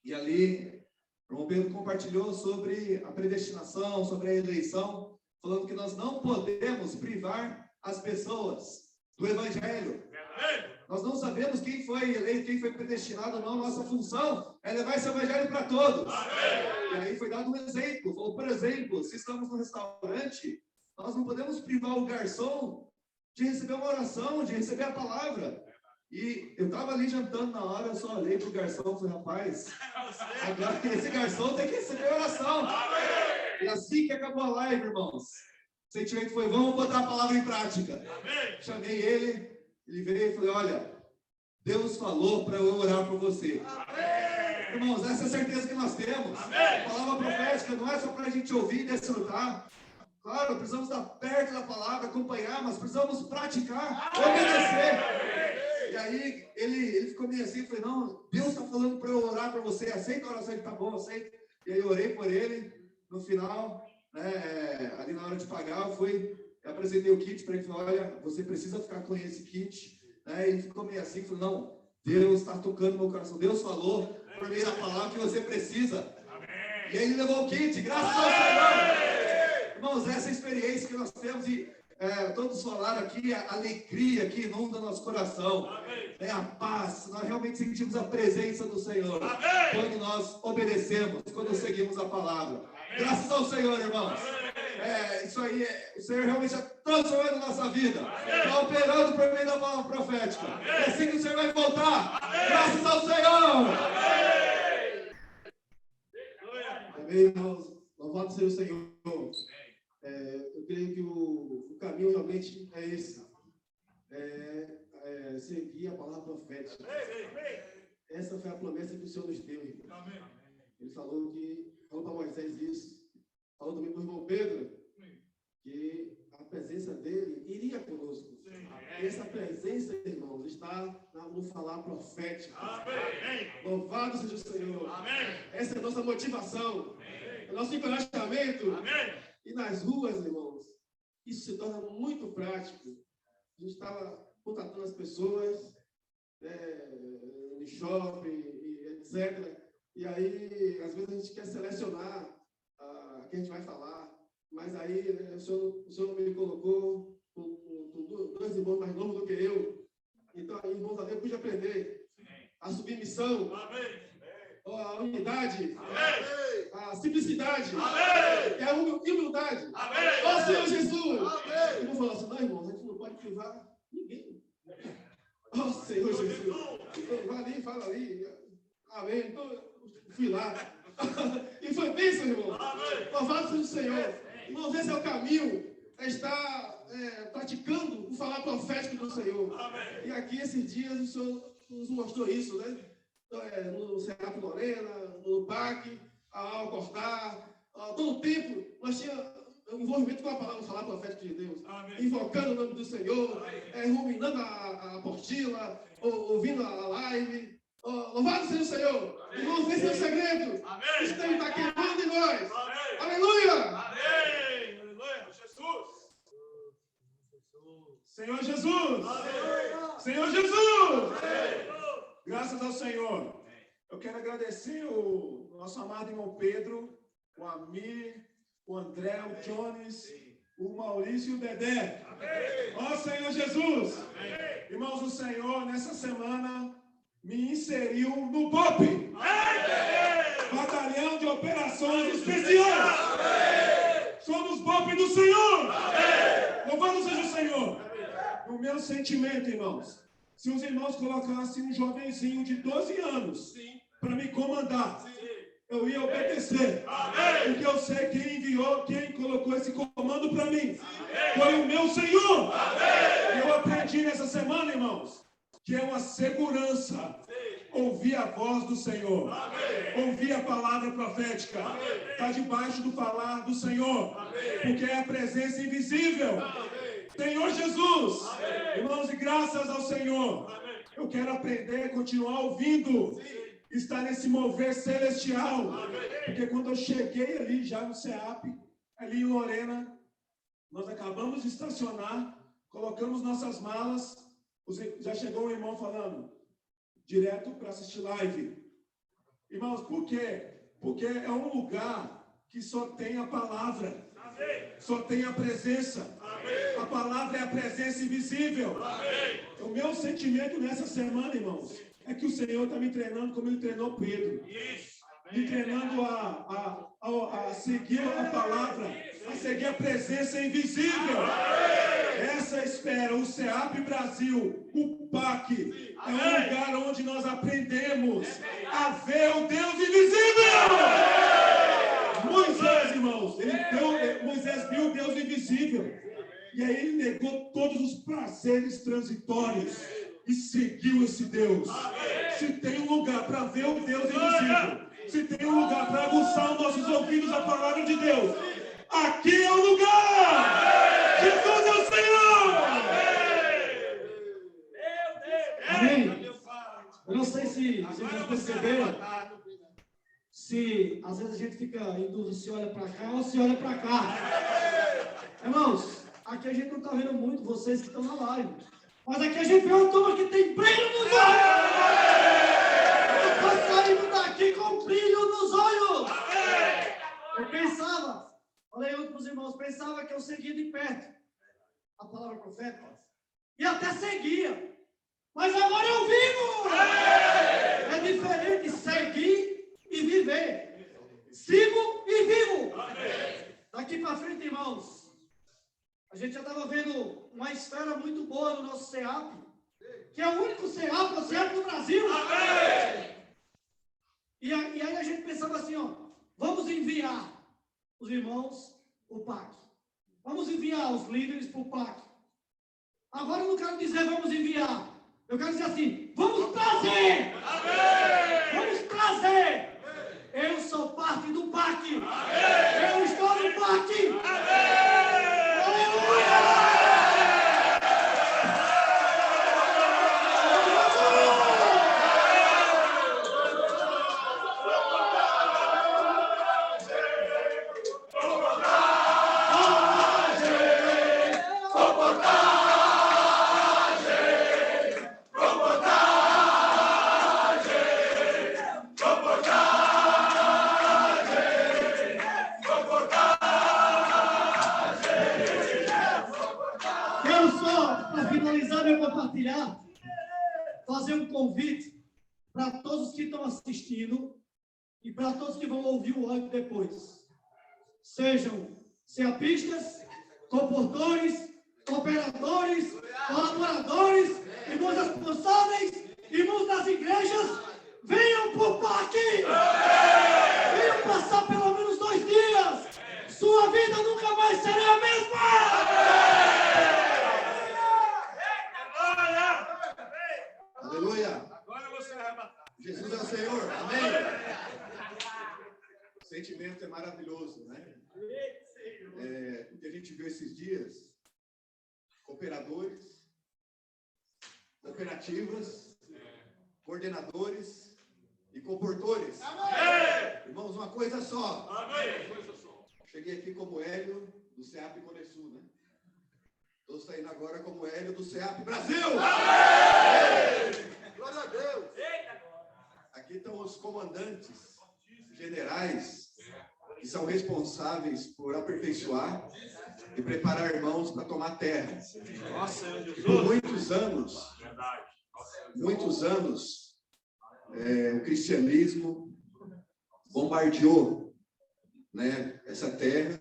e ali o irmão Pedro compartilhou sobre a predestinação, sobre a eleição, falando que nós não podemos privar as pessoas do evangelho. Nós não sabemos quem foi eleito, quem foi predestinado ou não. Nossa função é levar esse evangelho para todos. E aí foi dado um exemplo. Falou, por exemplo, se estamos no restaurante, nós não podemos privar o garçom de receber uma oração, de receber a palavra. E eu estava ali jantando na hora, eu só olhei para o garçom e falei, rapaz, agora esse garçom tem que receber oração. E assim que acabou a live, irmãos, o sentimento foi, vamos botar a palavra em prática. Chamei ele veio e falei, olha, Deus falou para eu orar por você. Amém. Irmãos, essa é a certeza que nós temos. Amém. A palavra profética não é só para a gente ouvir e desfrutar. Claro, precisamos estar perto da palavra, acompanhar, mas precisamos praticar, obedecer. E aí, ele ficou meio assim, falei, não, Deus está falando para eu orar para você, aceita a oração? Ele, tá bom, aceita. E aí eu orei por ele, no final, né, ali na hora de pagar, eu apresentei o kit para ele, falei, olha, você precisa ficar com esse kit. Ele ficou meio assim, falou, não, Deus está tocando no meu coração. Deus falou por meio da palavra que você precisa. Amém. E aí ele levou o kit, graças ao Senhor. Irmãos, essa experiência que nós temos, e todos falaram aqui, a alegria que inunda nosso coração. A paz, nós realmente sentimos a presença do Senhor. Amém. Quando nós obedecemos, quando seguimos a palavra. Amém. Graças ao Senhor, irmãos. Isso aí, o Senhor realmente está transformando a nossa vida, está operando por meio da palavra profética. É assim que o Senhor vai voltar. Amém. Graças ao Senhor. Amém, irmãos. Louvado seja o Senhor. Eu creio que o caminho realmente é esse. Seguir a palavra profética. Essa foi a promessa que o Senhor nos deu, irmão. Ele falou para Moisés isso. Falou também para o irmão Pedro que a presença dele iria conosco. E essa presença, irmãos, está no falar profético. Amém. Louvado seja o Senhor. Amém. Essa é a nossa motivação. Amém. É o nosso encorajamento. Amém. E nas ruas, irmãos, isso se torna muito prático. A gente estava contatando as pessoas no shopping, etc. E aí, às vezes, a gente quer selecionar que a gente vai falar, mas aí o senhor me colocou com dois irmãos mais novos do que eu, então aí, irmãos, eu pude aprender a submissão, a unidade, a simplicidade, e a humildade. Ó Senhor Jesus! O irmão falou assim, não, irmãos, a gente não pode privar ninguém. Ó Senhor Jesus! Então, vai ali, fala ali. Amém. Então, fui lá. E foi bênção, irmão. Louvado seja o Senhor. Irmãos, esse é o caminho. Está praticando o falar profético do Senhor. Amém. E aqui, esses dias, o Senhor nos mostrou isso, né? no Serap Lorena, no PAC, ao cortar, todo o tempo, nós tínhamos envolvimento com a palavra, falar profética de Deus, invocando o nome do Senhor, ruminando a apostila, ouvindo a live. Louvado seja o Senhor! Irmãos, esse é o segredo. Isso deve estar queimando em nós. Aleluia! Aleluia! Jesus! Senhor Jesus! Senhor Jesus! Graças ao Senhor. Eu quero agradecer o nosso amado irmão Pedro, o Amir, o André, o Jones, o Maurício e o Dedé. Ó Senhor Jesus! Irmãos, o Senhor, nessa semana, me inseriu no BOP, Batalhão de Operações Especiais. Somos BOP do Senhor. Louvado seja o Senhor. O meu sentimento, irmãos, se os irmãos colocassem um jovenzinho de 12 anos para me comandar, eu ia obedecer. Porque eu sei quem enviou, quem colocou esse comando para mim. Foi o meu Senhor. Eu aprendi nessa semana, irmãos, que é uma segurança ouvir a voz do Senhor, ouvir a palavra profética, está debaixo do falar do Senhor, porque é a presença invisível. Senhor Jesus, irmãos, e graças ao Senhor, eu quero aprender, continuar ouvindo, estar nesse mover celestial, porque quando eu cheguei ali já no CEAP, ali em Lorena, nós acabamos de estacionar, colocamos nossas malas. Já chegou um irmão falando, direto para assistir live. Irmãos, por quê? Porque é um lugar que só tem a palavra, só tem a presença. A palavra é a presença invisível. O meu sentimento nessa semana, irmãos, é que o Senhor está me treinando como Ele treinou Pedro. Me treinando a seguir a palavra, a seguir a presença invisível. Essa espera, o CEAP Brasil, o PAC, é um lugar onde nós aprendemos a ver o Deus invisível. Moisés, irmãos, Moisés viu o Deus invisível. E aí ele negou todos os prazeres transitórios e seguiu esse Deus. Se tem um lugar para ver o Deus invisível, se tem um lugar para aguçar os nossos ouvidos a palavra de Deus, aqui é o lugar! Jesus é o Senhor! Amém? Eu não sei se vocês perceberam, se às vezes a gente fica em dúvida se olha para cá ou se olha para cá. Irmãos, aqui a gente não está vendo muito vocês que estão na live, mas aqui a gente vê uma turma que tem brilho nos olhos. Está saindo daqui com brilho nos olhos. Eu pensava, falei para os irmãos, pensava que eu seguia de perto a palavra profética e até seguia, mas agora eu vivo. É diferente seguir e viver. Sigo e vivo. Daqui para frente, irmãos, a gente já estava vendo uma esfera muito boa no nosso CEAP, que é o único CEAP, o CEAP do Brasil. E aí a gente pensava assim, ó, vamos enviar os irmãos para o PAC. Vamos enviar os líderes para o PAC. Agora eu não quero dizer vamos enviar. Eu quero dizer assim, vamos trazer. Vamos trazer. Eu sou parte do PAC. Eu estou no PAC. Aleluia! Fazer um convite para todos os que estão assistindo e para todos que vão ouvir o áudio depois. Sejam ceapistas, comportores, operadores, colaboradores, irmãos responsáveis, irmãos das igrejas, venham para o PAC! Venham passar pelo menos 2 dias! Sua vida nunca mais será a mesma! Aleluia! Agora você vai matar. Jesus é o momento é maravilhoso, né? O que a gente viu esses dias, cooperadores, cooperativas, coordenadores e comportores. Amém! Irmãos, uma coisa só. Amém! Cheguei aqui como Hélio do CEAP Conesul, né? Estou saindo agora como Hélio do CEAP Brasil. Amém! Glória a Deus! Aqui estão os comandantes generais que são responsáveis por aperfeiçoar e preparar irmãos para tomar terra. E por muitos anos, o cristianismo bombardeou, né, essa terra,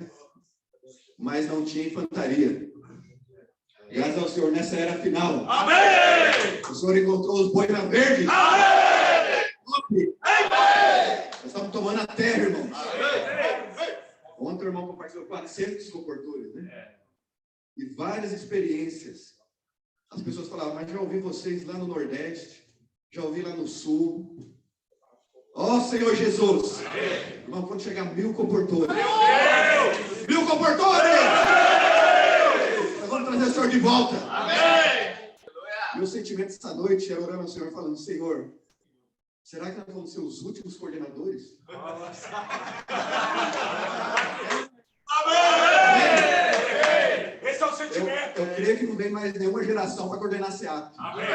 mas não tinha infantaria. Graças ao Senhor, nessa era final. Amém! O Senhor encontrou os boinas verdes. Amém! Nós estamos tomando a terra, irmãos. Ontem o irmão compartilhou 400 comportores, né? E várias experiências. As pessoas falavam, mas já ouvi vocês lá no Nordeste, já ouvi lá no Sul. Ó Senhor Jesus! Amém. Irmão, quando chegar 1000 comportores. 1000 comportores! Nós vamos trazer o Senhor de volta. Amém. Meu sentimento esta noite é orando ao Senhor, falando, Senhor, será que nós vamos ser os últimos coordenadores? Amém! Esse é o sentimento. Eu creio que não vem mais nenhuma geração para coordenar SEAP. Amém!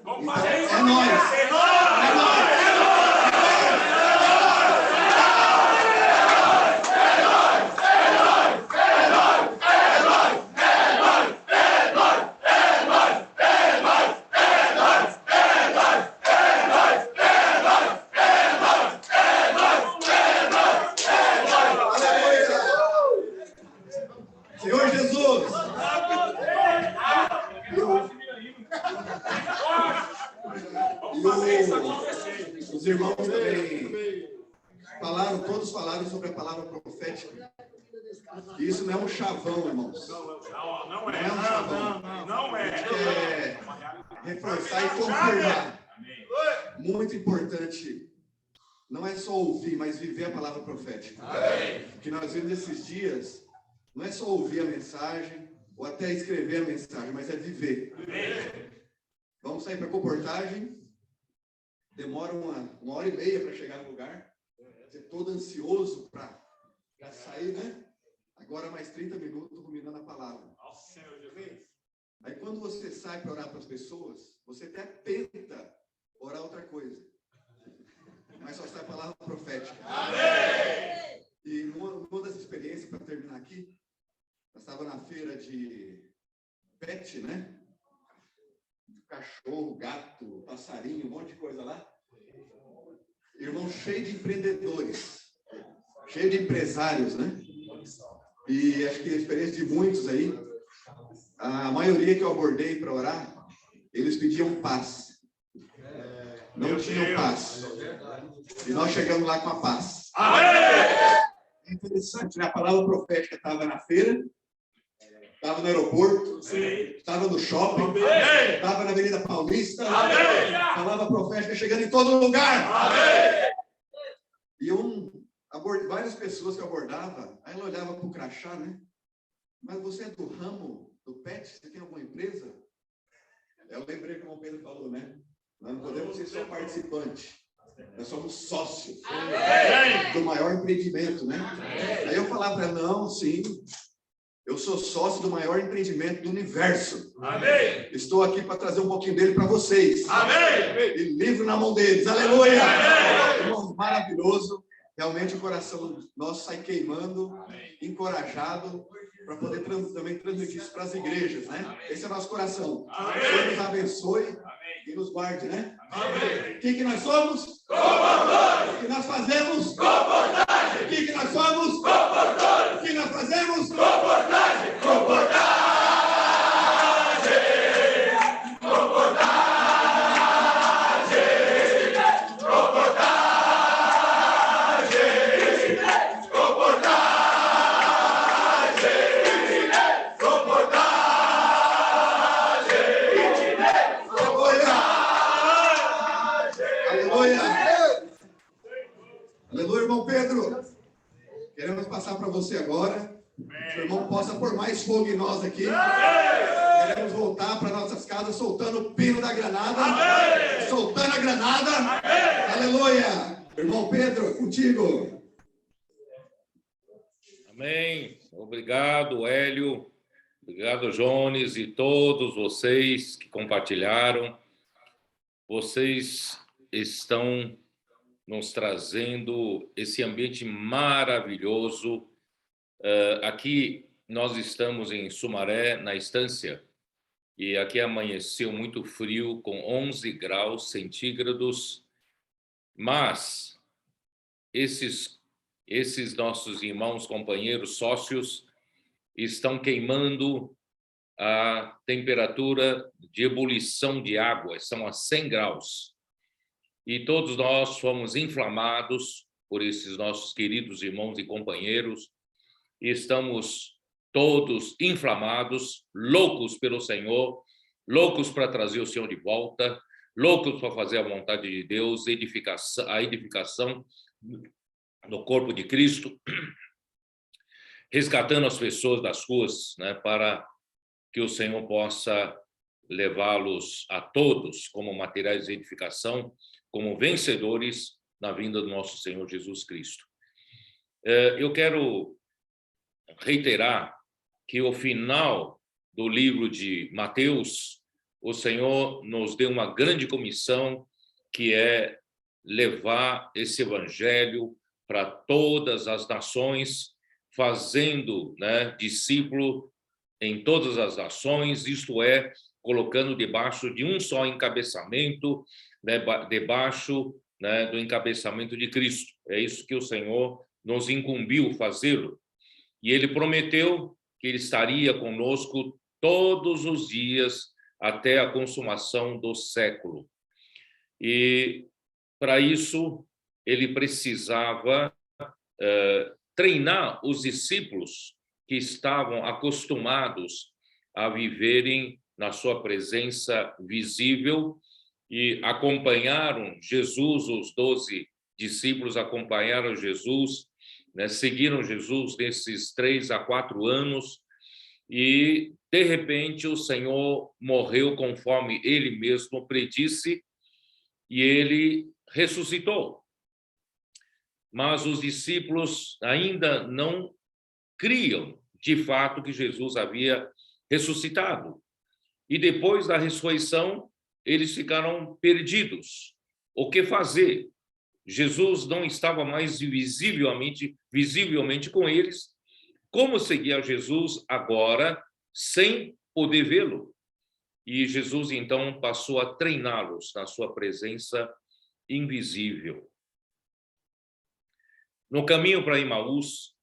Vamos fazer isso. É nóis! É nóis! É nóis! Os irmãos também todos falaram sobre a palavra profética. E isso não é um chavão, irmãos. Não é um chavão. Não é. A gente quer reforçar e confirmar. Muito importante. Não é só ouvir, mas viver a palavra profética. O que nós vemos nesses dias não é só ouvir a mensagem ou até escrever a mensagem, mas é viver. Vamos sair para a comportagem. Demora uma hora e meia para chegar no lugar. Você todo ansioso para sair, né? Agora mais 30 minutos ruminando a palavra. Aí quando você sai para orar para as pessoas, você até tenta orar outra coisa. Mas só sai a palavra profética. Amém! E uma das experiências, para terminar aqui, eu estava na feira de pet, né? Cachorro, gato, passarinho, um monte de coisa lá. Irmão, cheio de empreendedores, cheio de empresários, né? E acho que a experiência de muitos aí, a maioria que eu abordei para orar, eles pediam paz. Não tinham paz. E nós chegamos lá com a paz. É interessante, né? A palavra profética estava na feira, estava no aeroporto, estava no shopping, estava na Avenida Paulista, a palavra profética chegando em todo lugar. Amém. E várias pessoas que eu abordava, aí ela olhava para o crachá, né? Mas você é do ramo do pet? Você tem alguma empresa? Eu lembrei que o Pedro falou, né? Nós não podemos ser só participante. Nós somos sócios do maior empreendimento, né? Aí eu falava para ela, não, sim, eu sou sócio do maior empreendimento do universo. Amém. Estou aqui para trazer um pouquinho dele para vocês. Amém. E livro na mão deles. Aleluia. Irmão, maravilhoso. Realmente o coração nosso sai queimando, encorajado, para poder também transmitir isso para as igrejas, né? Esse é o nosso coração. Amém. Deus nos abençoe e nos guarde, né? Amém. O que nós somos? Comportores. O que nós fazemos? Comportagem. O que nós somos? Comportores. O que nós fazemos? Comportagem. Comportagem. Aleluia, irmão você agora. Que o irmão possa pôr mais fogo em nós aqui. Queremos voltar para nossas casas soltando o pino da granada. Soltando a granada. Aleluia. Irmão Pedro, contigo. Amém. Obrigado, Hélio. Obrigado, Jones, e todos vocês que compartilharam. Vocês estão nos trazendo esse ambiente maravilhoso. Aqui nós estamos em Sumaré, na estância, e aqui amanheceu muito frio, com 11 graus centígrados, mas esses nossos irmãos, companheiros, sócios, estão queimando a temperatura de ebulição de água, estão a 100 graus. E todos nós fomos inflamados por esses nossos queridos irmãos e companheiros, e estamos todos inflamados, loucos pelo Senhor, loucos para trazer o Senhor de volta, loucos para fazer a vontade de Deus, a edificação no corpo de Cristo, resgatando as pessoas das ruas, né, para que o Senhor possa levá-los a todos como materiais de edificação, como vencedores na vinda do nosso Senhor Jesus Cristo. Eu quero reiterar que ao final do livro de Mateus, o Senhor nos deu uma grande comissão, que é levar esse evangelho para todas as nações, fazendo, né, discípulo em todas as nações, isto é, colocando debaixo de um só encabeçamento, né, debaixo, né, do encabeçamento de Cristo. É isso que o Senhor nos incumbiu fazê-lo. E ele prometeu que ele estaria conosco todos os dias até a consumação do século. E, para isso, ele precisava treinar os discípulos que estavam acostumados a viverem na sua presença visível e acompanharam Jesus, os 12 discípulos acompanharam Jesus, né, seguiram Jesus nesses 3 a 4 anos, e, de repente, o Senhor morreu conforme ele mesmo predisse, e ele ressuscitou. Mas os discípulos ainda não criam, de fato, que Jesus havia ressuscitado. E depois da ressurreição, eles ficaram perdidos. O que fazer? Jesus não estava mais visivelmente com eles. Como seguir a Jesus agora, sem poder vê-lo? E Jesus, então, passou a treiná-los na sua presença invisível. No caminho para Emaús,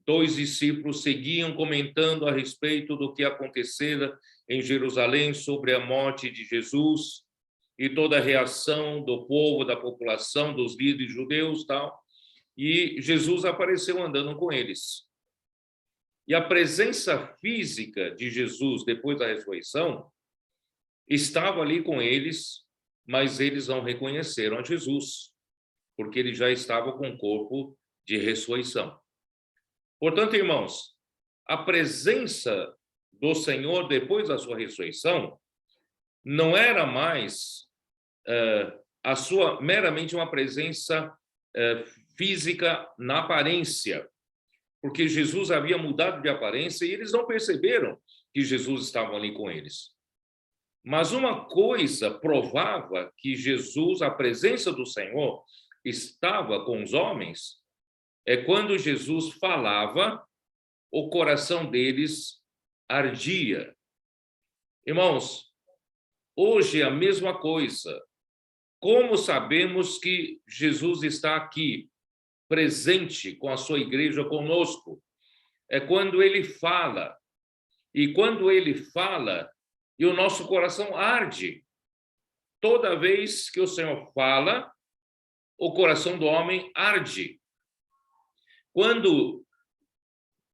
2 discípulos seguiam comentando a respeito do que acontecera em Jerusalém sobre a morte de Jesus e toda a reação do povo, da população, dos líderes judeus, tal. E Jesus apareceu andando com eles. E a presença física de Jesus depois da ressurreição estava ali com eles, mas eles não reconheceram a Jesus, porque ele já estava com o corpo de ressurreição. Portanto, irmãos, a presença do Senhor depois da sua ressurreição não era mais meramente uma presença física na aparência, porque Jesus havia mudado de aparência e eles não perceberam que Jesus estava ali com eles. Mas uma coisa provava que Jesus, a presença do Senhor, estava com os homens, é quando Jesus falava, o coração deles ardia. Irmãos, hoje é a mesma coisa. Como sabemos que Jesus está aqui, presente com a sua igreja conosco? É quando ele fala. E quando ele fala, e o nosso coração arde. Toda vez que o Senhor fala, o coração do homem arde. Quando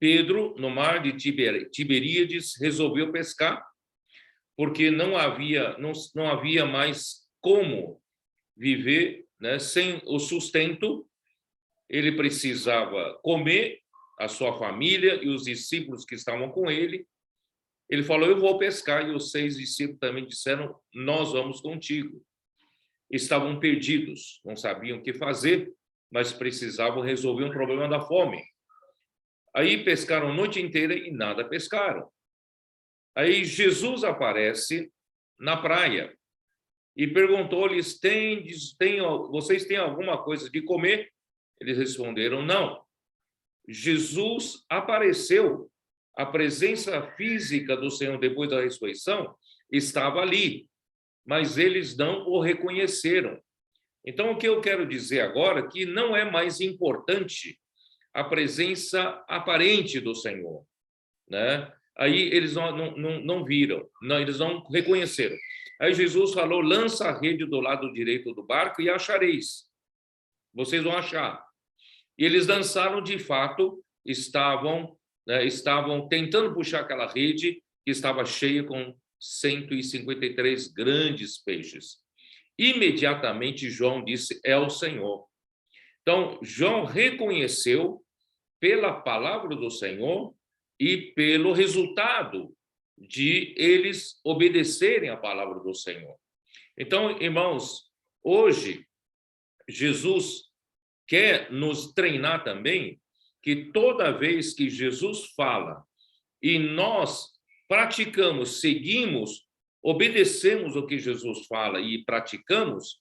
Pedro, no mar de Tiberíades, resolveu pescar, porque não havia mais como viver, né, sem o sustento, ele precisava comer a sua família e os discípulos que estavam com ele. Ele falou, eu vou pescar, e os 6 discípulos também disseram, nós vamos contigo. Estavam perdidos, não sabiam o que fazer, mas precisavam resolver um problema da fome. Aí pescaram a noite inteira e nada pescaram. Aí Jesus aparece na praia e perguntou-lhes, vocês têm alguma coisa de comer? Eles responderam, não. Jesus apareceu. A presença física do Senhor depois da ressurreição estava ali, mas eles não o reconheceram. Então, o que eu quero dizer agora é que não é mais importante a presença aparente do Senhor, né? Aí eles não viram, eles não reconheceram. Aí Jesus falou, lança a rede do lado direito do barco e achareis. Vocês vão achar. E eles lançaram, de fato, estavam tentando puxar aquela rede que estava cheia com 153 grandes peixes. Imediatamente João disse, é o Senhor. Então, João reconheceu pela palavra do Senhor e pelo resultado de eles obedecerem a palavra do Senhor. Então, irmãos, hoje, Jesus quer nos treinar também que toda vez que Jesus fala e nós praticamos, seguimos, obedecemos o que Jesus fala e praticamos,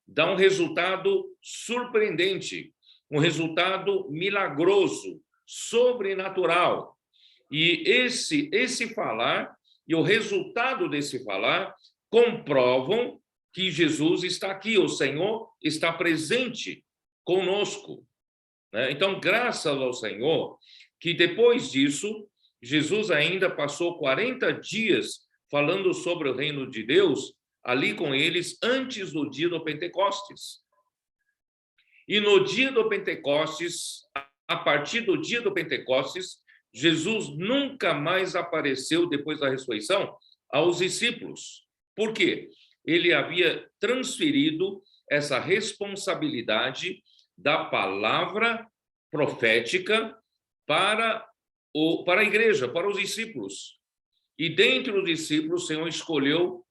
dá um resultado surpreendente, um resultado milagroso, sobrenatural. E esse falar e o resultado desse falar comprovam que Jesus está aqui, o Senhor está presente conosco. Então, graças ao Senhor, que depois disso, Jesus ainda passou 40 dias falando sobre o reino de Deus, ali com eles, antes do dia do Pentecostes. E no dia do Pentecostes, a partir do dia do Pentecostes, Jesus nunca mais apareceu, depois da ressurreição, aos discípulos. Por quê? Ele havia transferido essa responsabilidade da palavra profética para a igreja, para os discípulos. E dentre os discípulos, o Senhor escolheu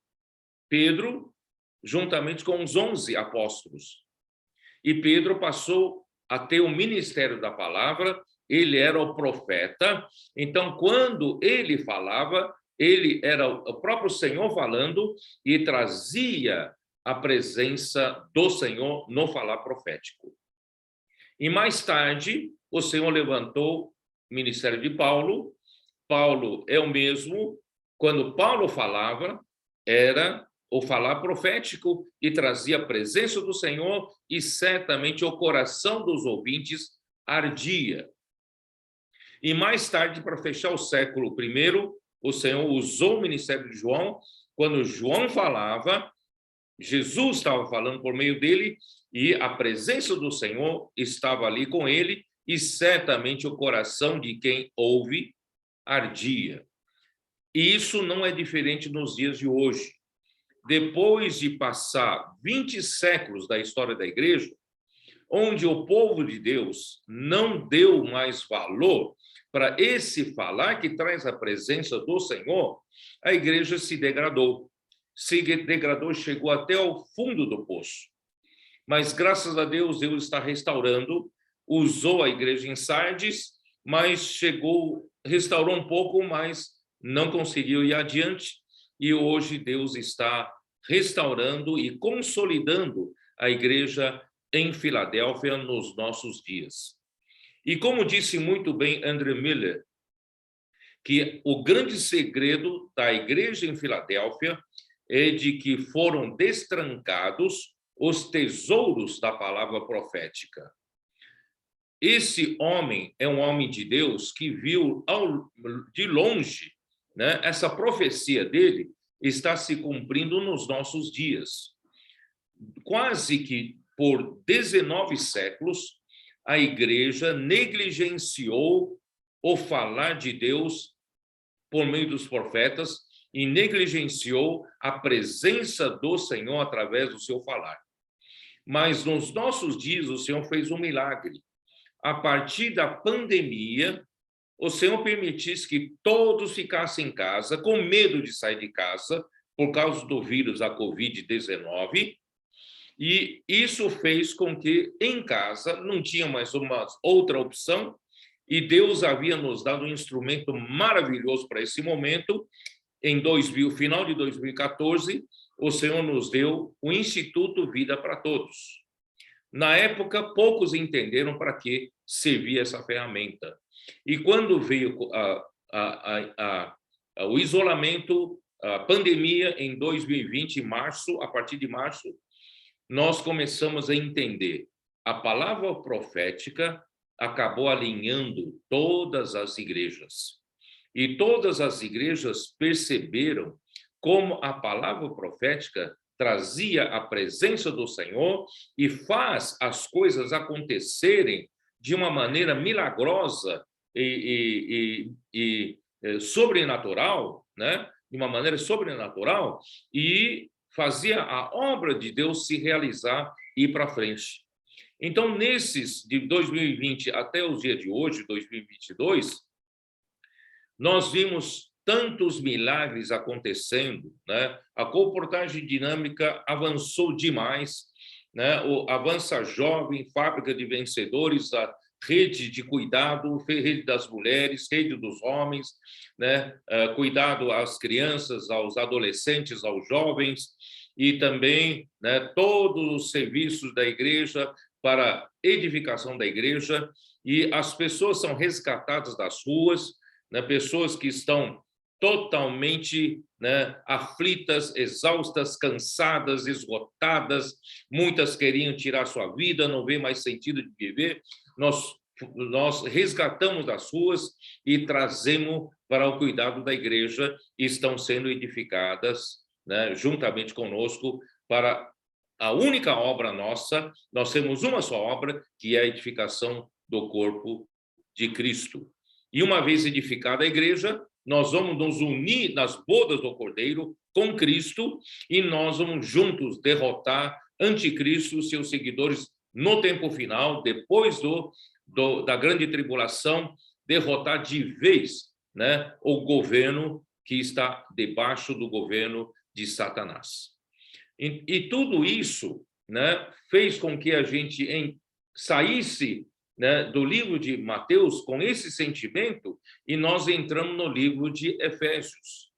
Pedro, juntamente com os 11 apóstolos. E Pedro passou a ter o ministério da palavra, ele era o profeta. Então, quando ele falava, ele era o próprio Senhor falando e trazia a presença do Senhor no falar profético. E mais tarde, o Senhor levantou o ministério de Paulo. Paulo é o mesmo. Quando Paulo falava, era o falar profético e trazia a presença do Senhor e certamente o coração dos ouvintes ardia. E mais tarde, para fechar o século I, o Senhor usou o ministério de João. Quando João falava, Jesus estava falando por meio dele e a presença do Senhor estava ali com ele e certamente o coração de quem ouve ardia. E isso não é diferente nos dias de hoje. Depois de passar 20 séculos da história da igreja, onde o povo de Deus não deu mais valor para esse falar que traz a presença do Senhor, a igreja se degradou. Chegou até o fundo do poço. Mas, graças a Deus, Deus está restaurando, usou a igreja em Sardes, mas restaurou um pouco, mas não conseguiu ir adiante, e hoje Deus está restaurando e consolidando a igreja em Filadélfia nos nossos dias. E como disse muito bem André Miller, que o grande segredo da igreja em Filadélfia é de que foram destrancados os tesouros da palavra profética. Esse homem é um homem de Deus que viu de longe, né, essa profecia dele está se cumprindo nos nossos dias. Quase que por 19 séculos, a igreja negligenciou o falar de Deus por meio dos profetas e negligenciou a presença do Senhor através do seu falar. Mas nos nossos dias, o Senhor fez um milagre. a partir da pandemia, o Senhor permitisse que todos ficassem em casa, com medo de sair de casa, por causa do vírus da Covid-19, e isso fez com que, em casa, não tinha mais uma outra opção, e Deus havia nos dado um instrumento maravilhoso para esse momento. Final de 2014, o Senhor nos deu o Instituto Vida para Todos. Na época, poucos entenderam para que servia essa ferramenta. E quando veio o isolamento, a pandemia em 2020, em março, a partir de março, nós começamos a entender. A palavra profética acabou alinhando todas as igrejas. E todas as igrejas perceberam como a palavra profética trazia a presença do Senhor e faz as coisas acontecerem de uma maneira milagrosa e sobrenatural, né? De uma maneira sobrenatural, e fazia a obra de Deus se realizar e ir para frente. Então, nesses de 2020 até os dias de hoje, 2022, nós vimos tantos milagres acontecendo, né? A comportagem dinâmica avançou demais, né? O Avança Jovem, Fábrica de Vencedores, a rede de cuidado, rede das mulheres, rede dos homens, né? Cuidado às crianças, aos adolescentes, aos jovens, e também, né, todos os serviços da igreja para edificação da igreja, e as pessoas são resgatadas das ruas, né? Pessoas que estão totalmente, né, aflitas, exaustas, cansadas, esgotadas, muitas queriam tirar sua vida, não vê mais sentido de viver. Nós resgatamos das ruas e trazemos para o cuidado da igreja, e estão sendo edificadas, né, juntamente conosco, para a única obra nossa. Nós temos uma só obra, que é a edificação do corpo de Cristo. E uma vez edificada a igreja, nós vamos nos unir nas bodas do Cordeiro com Cristo, e nós vamos juntos derrotar anticristo e seus seguidores no tempo final, depois da grande tribulação, derrotar de vez, né, o governo que está debaixo do governo de Satanás. E tudo isso, né, fez com que a gente saísse, né, do livro de Mateus com esse sentimento, e nós entramos no livro de Efésios.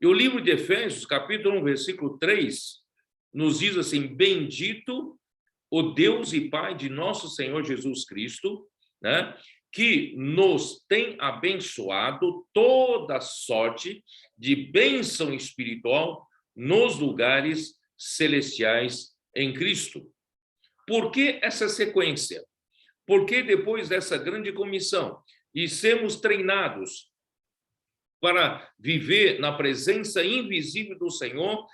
E o livro de Efésios, capítulo 1, versículo 3, nos diz assim: bendito o Deus e Pai de nosso Senhor Jesus Cristo, né, que nos tem abençoado toda sorte de bênção espiritual nos lugares celestiais em Cristo. Por que essa sequência? Porque depois dessa grande comissão e sermos treinados para viver na presença invisível do Senhor,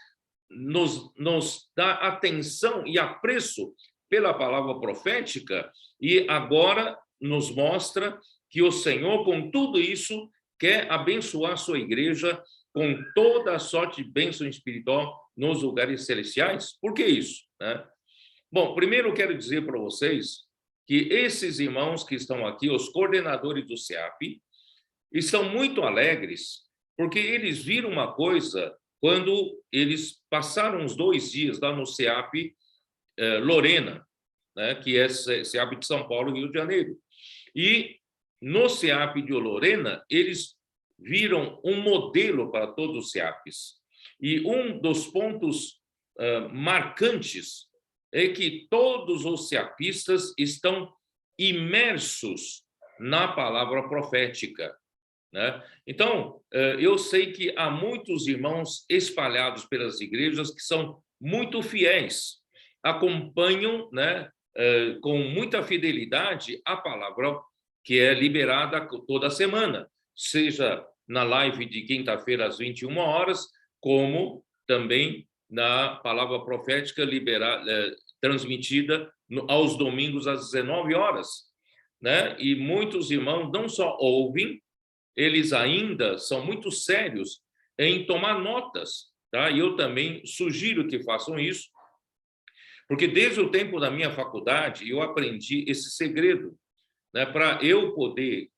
nos dá atenção e apreço pela palavra profética, e agora nos mostra que o Senhor, com tudo isso, quer abençoar sua igreja com toda a sorte de bênção espiritual nos lugares celestiais. Por que isso, né? Bom, primeiro eu quero dizer para vocês que esses irmãos que estão aqui, os coordenadores do SEAP, estão muito alegres, porque eles viram uma coisa quando eles passaram uns 2 dias lá no SEAP Lorena, né, que é SEAP de São Paulo, Rio de Janeiro. E no SEAP de Lorena, eles viram um modelo para todos os SEAPs. E um dos pontos marcantes é que todos os SEAPistas estão imersos na palavra profética, né? Então, eu sei que há muitos irmãos espalhados pelas igrejas que são muito fiéis, acompanham, né, com muita fidelidade a palavra que é liberada toda semana, seja na live de quinta-feira às 21 horas, como também na palavra profética transmitida aos domingos às 19 horas, né? E muitos irmãos não só ouvem, eles ainda são muito sérios em tomar notas, tá? E eu também sugiro que façam isso, porque desde o tempo da minha faculdade eu aprendi esse segredo. né, para eu poder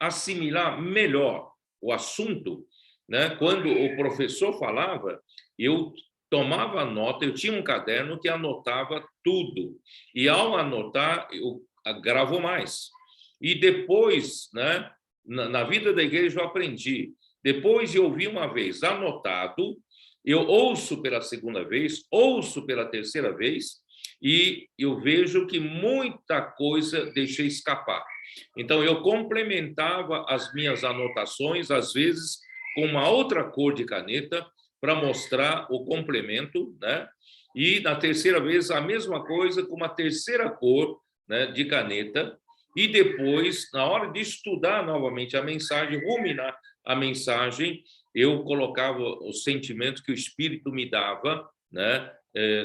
assimilar melhor o assunto, né? Quando o professor falava, eu tomava nota, eu tinha um caderno que anotava tudo. E ao anotar, eu gravo mais. E depois, né, na vida da igreja, eu aprendi. Depois de ouvir uma vez anotado, eu ouço pela segunda vez, ouço pela terceira vez, e eu vejo que muita coisa deixei escapar. Então, eu complementava as minhas anotações, às vezes, com uma outra cor de caneta, para mostrar o complemento, né? E, na terceira vez, a mesma coisa com uma terceira cor, né, de caneta. E depois, na hora de estudar novamente a mensagem, ruminar a mensagem, eu colocava os sentimentos que o Espírito me dava, né,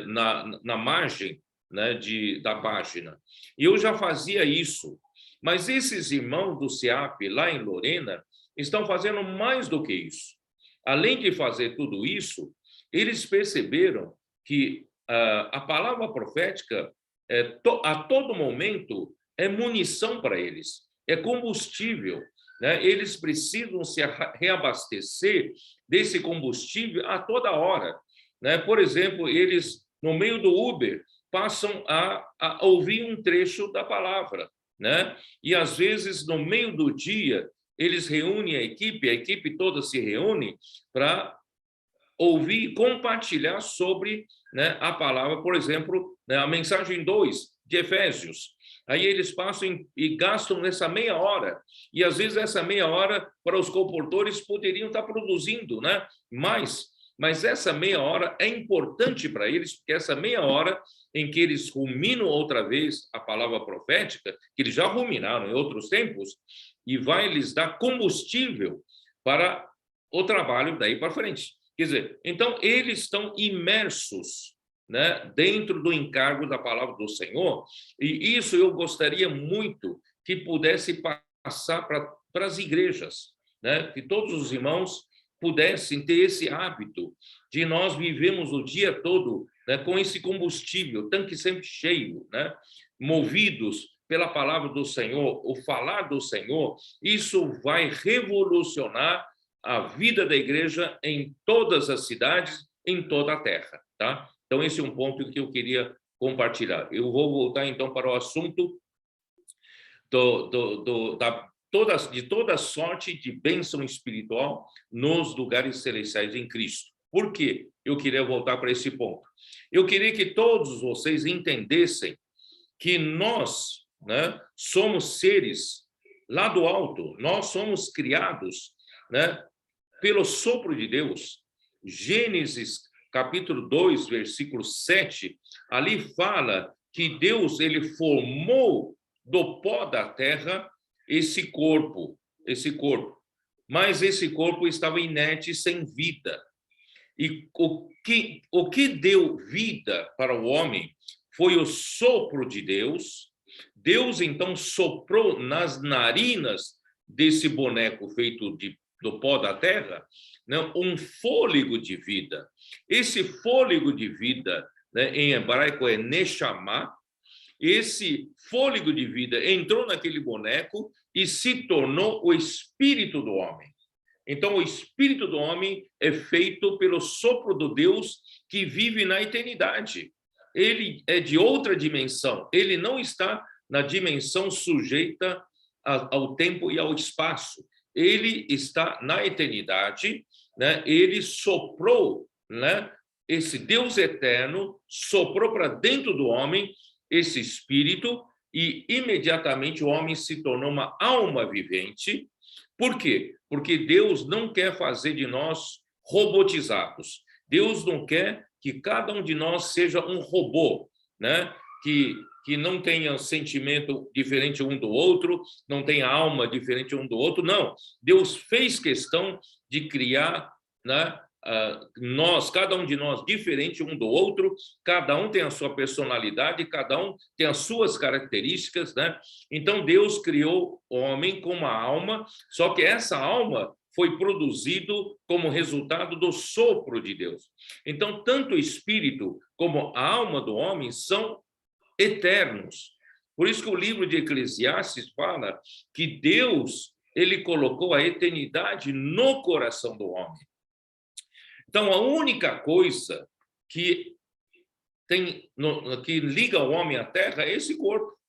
na margem, né, da página. E eu já fazia isso. Mas esses irmãos do SEAP, lá em Lorena, estão fazendo mais do que isso. Além de fazer tudo isso, eles perceberam que a palavra profética, a todo momento, é munição para eles, é combustível, né? Eles precisam se reabastecer desse combustível a toda hora, né? Por exemplo, eles, no meio do Uber, passam a ouvir um trecho da palavra, né? E, às vezes, no meio do dia, eles reúnem a equipe toda se reúne para ouvir e compartilhar sobre, né, a palavra, por exemplo, né, a mensagem 2 de Efésios. Aí eles passam e gastam essa meia hora, e às vezes essa meia hora para os comportores poderiam estar produzindo, né, mais, mas essa meia hora é importante para eles, porque essa meia hora em que eles ruminam outra vez a palavra profética, que eles já ruminaram em outros tempos, e vai lhes dar combustível para o trabalho daí para frente. Quer dizer, então, eles estão imersos, né, dentro do encargo da palavra do Senhor, e isso eu gostaria muito que pudesse passar para as igrejas, né, que todos os irmãos pudessem ter esse hábito de nós vivemos o dia todo, né, com esse combustível, tanque sempre cheio, né, movidos pela palavra do Senhor, o falar do Senhor. Isso vai revolucionar a vida da igreja em todas as cidades, em toda a terra, tá? Então, esse é um ponto que eu queria compartilhar. Eu vou voltar, então, para o assunto de toda sorte de bênção espiritual nos lugares celestiais em Cristo. Por quê? Eu queria voltar para esse ponto. Eu queria que todos vocês entendessem que nós, né, somos seres lá do alto, nós somos criados, né, pelo sopro de Deus. Gênesis capítulo 2, versículo 7, ali fala que Deus, ele formou do pó da terra esse corpo, mas esse corpo estava inerte, sem vida. E o que deu vida para o homem foi o sopro de Deus. Deus, então, soprou nas narinas desse boneco feito do pó da terra, né, um fôlego de vida. Esse fôlego de vida, né, em hebraico é neshama. Esse fôlego de vida entrou naquele boneco e se tornou o espírito do homem. Então, o espírito do homem é feito pelo sopro do Deus que vive na eternidade. Ele é de outra dimensão. Ele não está na dimensão sujeita ao tempo e ao espaço. Ele está na eternidade, né? Ele soprou, né? Esse Deus eterno soprou para dentro do homem esse espírito e imediatamente o homem se tornou uma alma vivente. Por quê? Porque Deus não quer fazer de nós robotizados. Deus não quer que cada um de nós seja um robô, né? Que não tenha sentimento diferente um do outro, não tenha alma diferente um do outro. Não. Deus fez questão de criar, né, cada um de nós diferente um do outro, cada um tem a sua personalidade, cada um tem as suas características, né? Então, Deus criou o homem com uma alma, só que essa alma foi produzido como resultado do sopro de Deus. Então, tanto o espírito como a alma do homem são eternos, Por isso que o livro de Eclesiastes fala que Deus, ele colocou a eternidade no coração do homem. Então, a única coisa que que liga o homem à terra é esse corpo.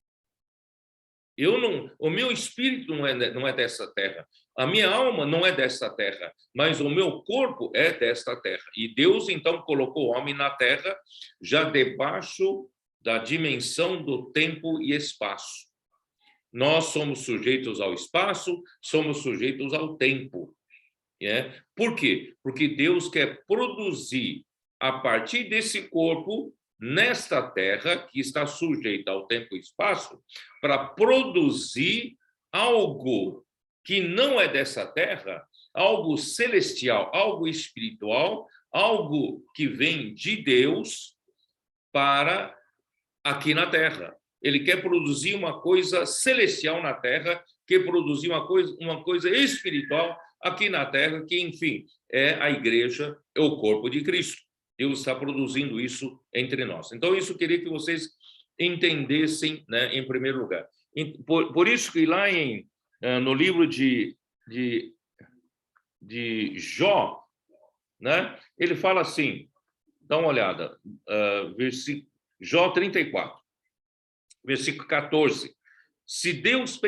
O meu espírito não é dessa terra, a minha alma não é dessa terra, mas o meu corpo é desta terra. E Deus, então, colocou o homem na terra, já debaixo da dimensão do tempo e espaço. Nós somos sujeitos ao espaço, somos sujeitos ao tempo. Por quê? Porque Deus quer produzir, a partir desse corpo, nesta terra, que está sujeita ao tempo e espaço, para produzir algo que não é dessa terra, algo celestial, algo espiritual, algo que vem de Deus para aqui na terra. Ele quer produzir uma coisa celestial na terra, quer produzir uma coisa espiritual aqui na terra, que, enfim, é a igreja, é o corpo de Cristo. Deus está produzindo isso entre nós. Então, isso eu queria que vocês entendessem, né, em primeiro lugar. Por isso que lá no livro de Jó, né, ele fala assim, dá uma olhada, Jó 34, versículo 14. Se Deus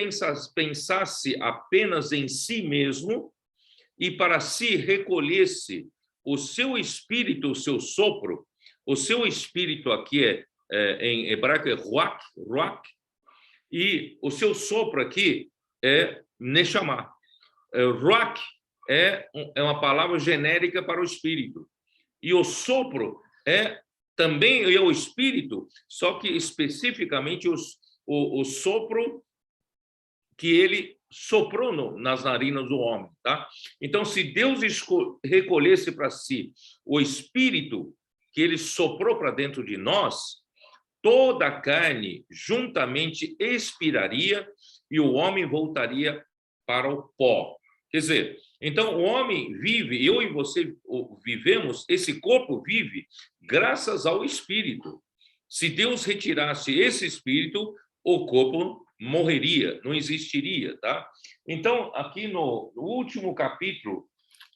pensasse apenas em si mesmo e para si recolhesse o seu espírito, o seu sopro, o seu espírito aqui em hebraico é ruach, e o seu sopro aqui é neshama. Ruach é uma palavra genérica para o espírito, e o sopro também é o espírito, só que especificamente o sopro que ele soprou nas narinas do homem, tá? Então, se Deus recolhesse para si o espírito que ele soprou para dentro de nós, toda a carne juntamente expiraria e o homem voltaria para o pó. Quer dizer, então o homem vive, eu e você vivemos, esse corpo vive graças ao espírito. Se Deus retirasse esse espírito, o corpo morreria, não existiria, tá? Então, aqui no último capítulo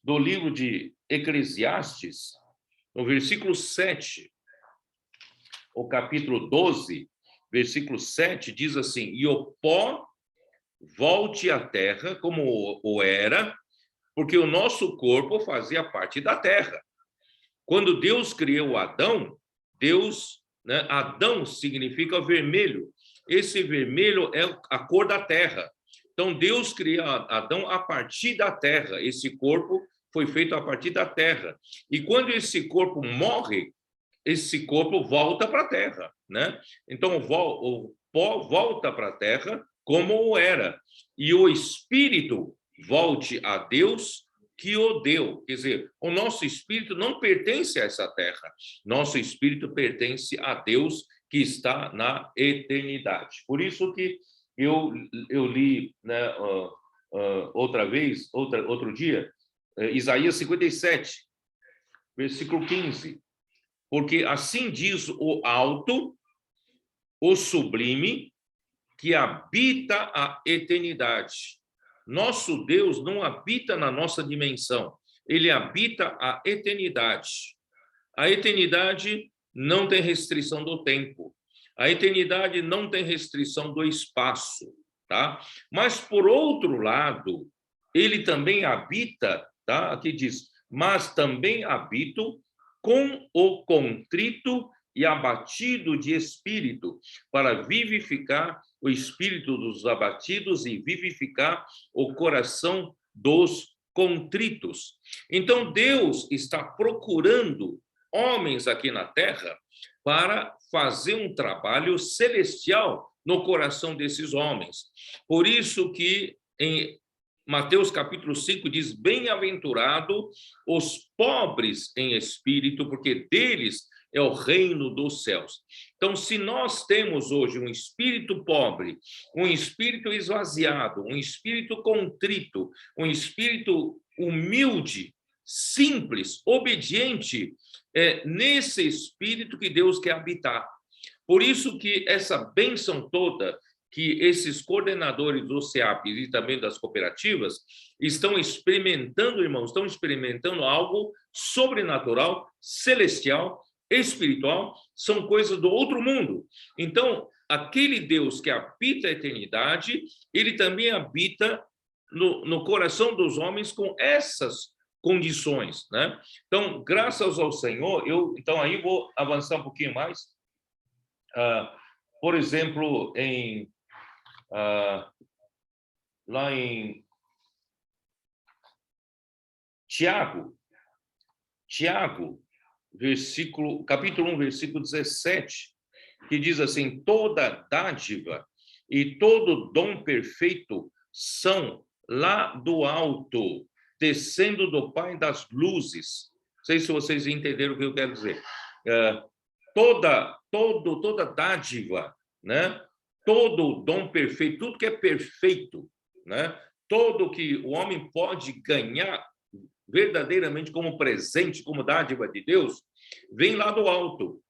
do livro de Eclesiastes, no versículo 7, o capítulo 12, versículo 7, diz assim: e o pó volte à terra como o era, porque o nosso corpo fazia parte da terra. Quando Deus criou Adão, Adão significa vermelho. Esse vermelho é a cor da terra. Então, Deus criou Adão a partir da terra. Esse corpo foi feito a partir da terra. E quando esse corpo morre, esse corpo volta para a terra, né? Então, o pó volta para a terra como era. E o espírito volte a Deus que o deu. Quer dizer, o nosso espírito não pertence a essa terra. Nosso espírito pertence a Deus que está na eternidade. Por isso que eu li, né, outro dia, Isaías 57, versículo 15. Porque assim diz o alto, o sublime, que habita a eternidade. Nosso Deus não habita na nossa dimensão, ele habita a eternidade. A eternidade não tem restrição do tempo. A eternidade não tem restrição do espaço, tá? Mas, por outro lado, ele também habita, tá? Aqui diz, mas também habito com o contrito e abatido de espírito, para vivificar o espírito dos abatidos e vivificar o coração dos contritos. Então, Deus está procurando homens aqui na terra para fazer um trabalho celestial no coração desses homens. Por isso que em Mateus capítulo 5 diz: bem-aventurado os pobres em espírito, porque deles é o reino dos céus. Então, se nós temos hoje um espírito pobre, um espírito esvaziado, um espírito contrito, um espírito humilde, simples, obediente, é nesse espírito que Deus quer habitar. Por isso que essa bênção toda que esses coordenadores do CEAP e também das cooperativas estão experimentando, irmãos, estão experimentando algo sobrenatural, celestial, espiritual, são coisas do outro mundo. Então, aquele Deus que habita a eternidade, ele também habita no coração dos homens com essas condições, né? Então, graças ao Senhor, então aí vou avançar um pouquinho mais. Por exemplo, lá em Tiago, capítulo 1, versículo 17, que diz assim: toda dádiva e todo dom perfeito são lá do alto, descendo do Pai das luzes. Não sei se vocês entenderam o que eu quero dizer. Toda dádiva, né? Todo dom perfeito, tudo que é perfeito, né? Todo que o homem pode ganhar verdadeiramente como presente, como dádiva de Deus, vem lá do alto.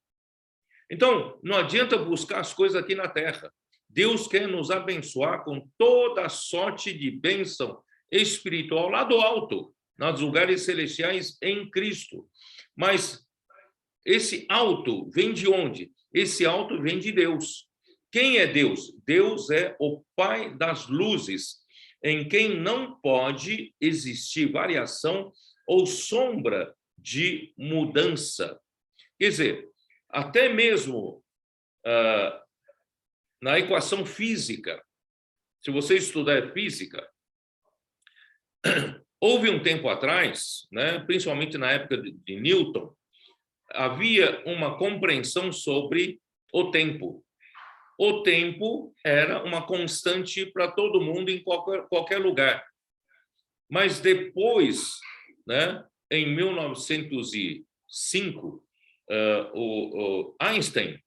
Então, não adianta buscar as coisas aqui na terra. Deus quer nos abençoar com toda a sorte de bênção espiritual lá do alto, nos lugares celestiais em Cristo. Mas esse alto vem de onde? Esse alto vem de Deus. Quem é Deus? Deus é o Pai das luzes, em quem não pode existir variação ou sombra de mudança. Quer dizer, até mesmo na equação física, se você estudar física, houve um tempo atrás, né, principalmente na época de Newton, havia uma compreensão sobre o tempo. O tempo era uma constante para todo mundo em qualquer lugar. Mas depois, né, em 1905, o Einstein,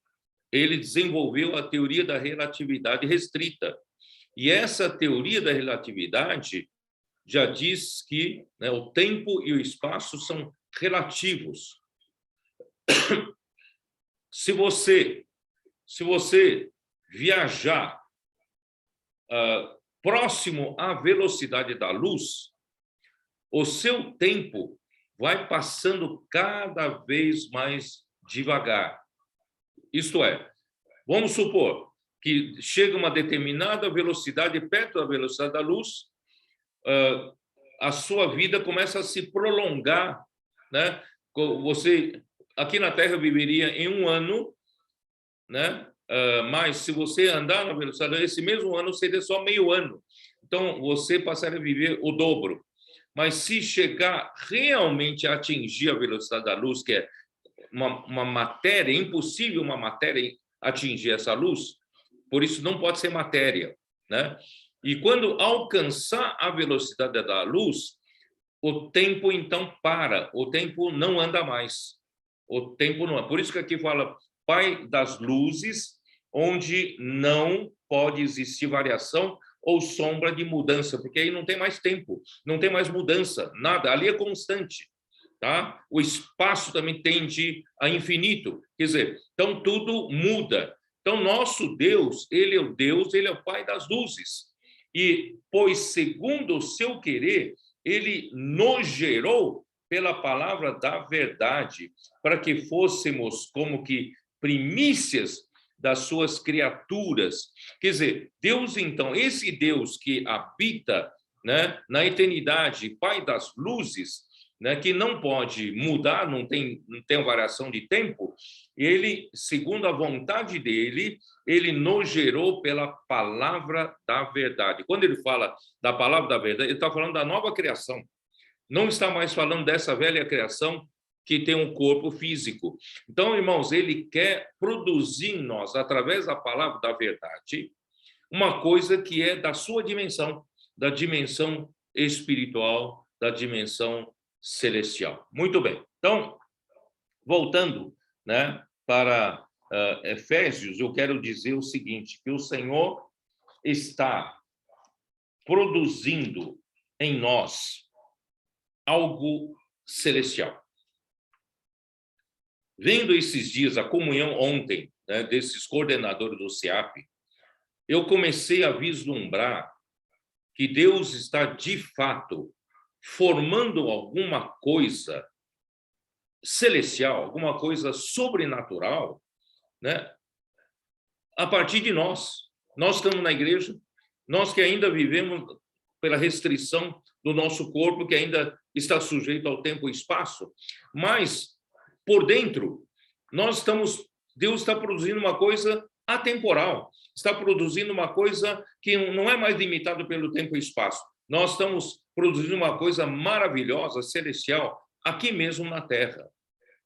ele desenvolveu a teoria da relatividade restrita. E essa teoria da relatividade já diz que, né, o tempo e o espaço são relativos. Se você viajar próximo à velocidade da luz, o seu tempo vai passando cada vez mais devagar. Isto é, vamos supor que chega uma determinada velocidade, perto da velocidade da luz, a sua vida começa a se prolongar, né? Você, aqui na Terra, viveria em um ano, né? Mas se você andar na velocidade, esse mesmo ano seria só meio ano. Então, você passaria a viver o dobro. Mas se chegar realmente a atingir a velocidade da luz, que é uma matéria, é impossível uma matéria atingir essa luz, por isso não pode ser matéria, né? E quando alcançar a velocidade da luz, o tempo então para, o tempo não anda mais. O tempo não. Por isso que aqui fala Pai das luzes, onde não pode existir variação ou sombra de mudança, porque aí não tem mais tempo, não tem mais mudança, nada, ali é constante, tá? O espaço também tende a infinito, quer dizer, então tudo muda. Então nosso Deus, ele é o Deus, ele é o Pai das luzes. E pois segundo o seu querer, ele nos gerou pela palavra da verdade, para que fôssemos como que primícias das suas criaturas. Quer dizer, Deus, então, esse Deus que habita, né, na eternidade, Pai das luzes, né, que não pode mudar, não tem variação de tempo, ele, segundo a vontade dele, ele nos gerou pela palavra da verdade. Quando ele fala da palavra da verdade, ele está falando da nova criação. Não está mais falando dessa velha criação que tem um corpo físico. Então, irmãos, ele quer produzir em nós, através da palavra da verdade, uma coisa que é da sua dimensão, da dimensão espiritual, da dimensão celestial. Muito bem. Então, voltando, né, para Efésios, eu quero dizer o seguinte, que o Senhor está produzindo em nós algo celestial. vendo esses dias a comunhão ontem, né, desses coordenadores do SEAP, eu comecei a vislumbrar que Deus está, de fato, formando alguma coisa celestial, alguma coisa sobrenatural, né, a partir de nós. Nós estamos na igreja, nós que ainda vivemos pela restrição do nosso corpo, que ainda está sujeito ao tempo e espaço, mas por dentro, Deus está produzindo uma coisa atemporal, está produzindo uma coisa que não é mais limitada pelo tempo e espaço. Nós estamos produzindo uma coisa maravilhosa, celestial, aqui mesmo na Terra,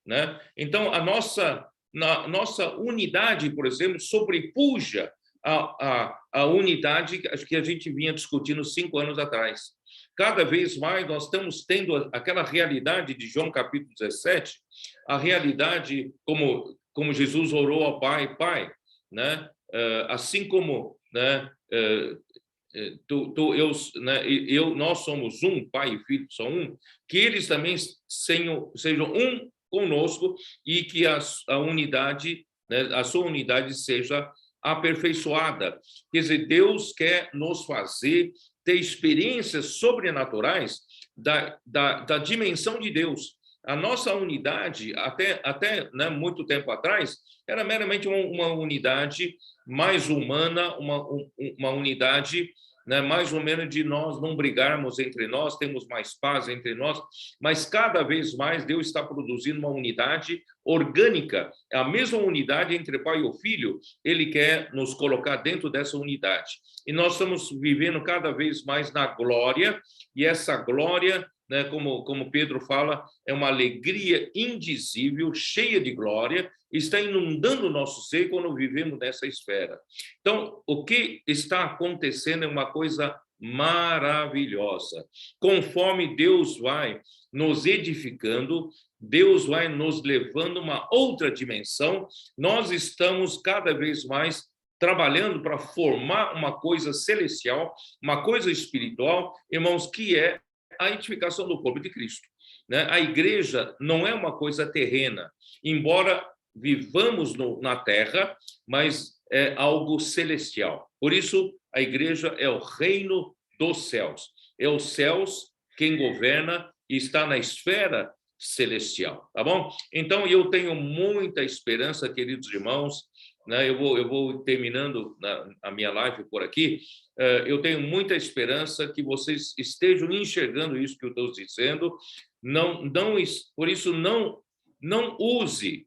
né? Então, a nossa unidade, por exemplo, sobrepuja a unidade que a gente vinha discutindo 5 anos atrás. Cada vez mais nós estamos tendo aquela realidade de João capítulo 17, a realidade como Jesus orou ao Pai, né? Assim como, né, nós somos um, Pai e Filho são um, que eles também sejam um conosco e que a unidade, né, a sua unidade seja aperfeiçoada. Quer dizer, Deus quer nos fazer ter experiências sobrenaturais da dimensão de Deus. A nossa unidade, até né, muito tempo atrás, era meramente uma unidade mais humana, uma unidade, né, mais ou menos de nós não brigarmos entre nós, temos mais paz entre nós, mas cada vez mais Deus está produzindo uma unidade orgânica, a mesma unidade entre Pai e o Filho, Ele quer nos colocar dentro dessa unidade. E nós estamos vivendo cada vez mais na glória, e essa glória, né, como Pedro fala, é uma alegria indizível, cheia de glória, está inundando o nosso ser quando vivemos nessa esfera. Então, o que está acontecendo é uma coisa maravilhosa. Conforme Deus vai nos edificando, Deus vai nos levando a uma outra dimensão, nós estamos cada vez mais trabalhando para formar uma coisa celestial, uma coisa espiritual, irmãos, que é a edificação do corpo de Cristo, né? A igreja não é uma coisa terrena, embora vivamos na terra, mas é algo celestial. Por isso, a igreja é o reino dos céus. É os céus quem governa e está na esfera celestial, tá bom? Então, eu tenho muita esperança, queridos irmãos, né? Eu vou terminando a minha live por aqui. Eu tenho muita esperança que vocês estejam enxergando isso que eu estou dizendo. Por isso, não use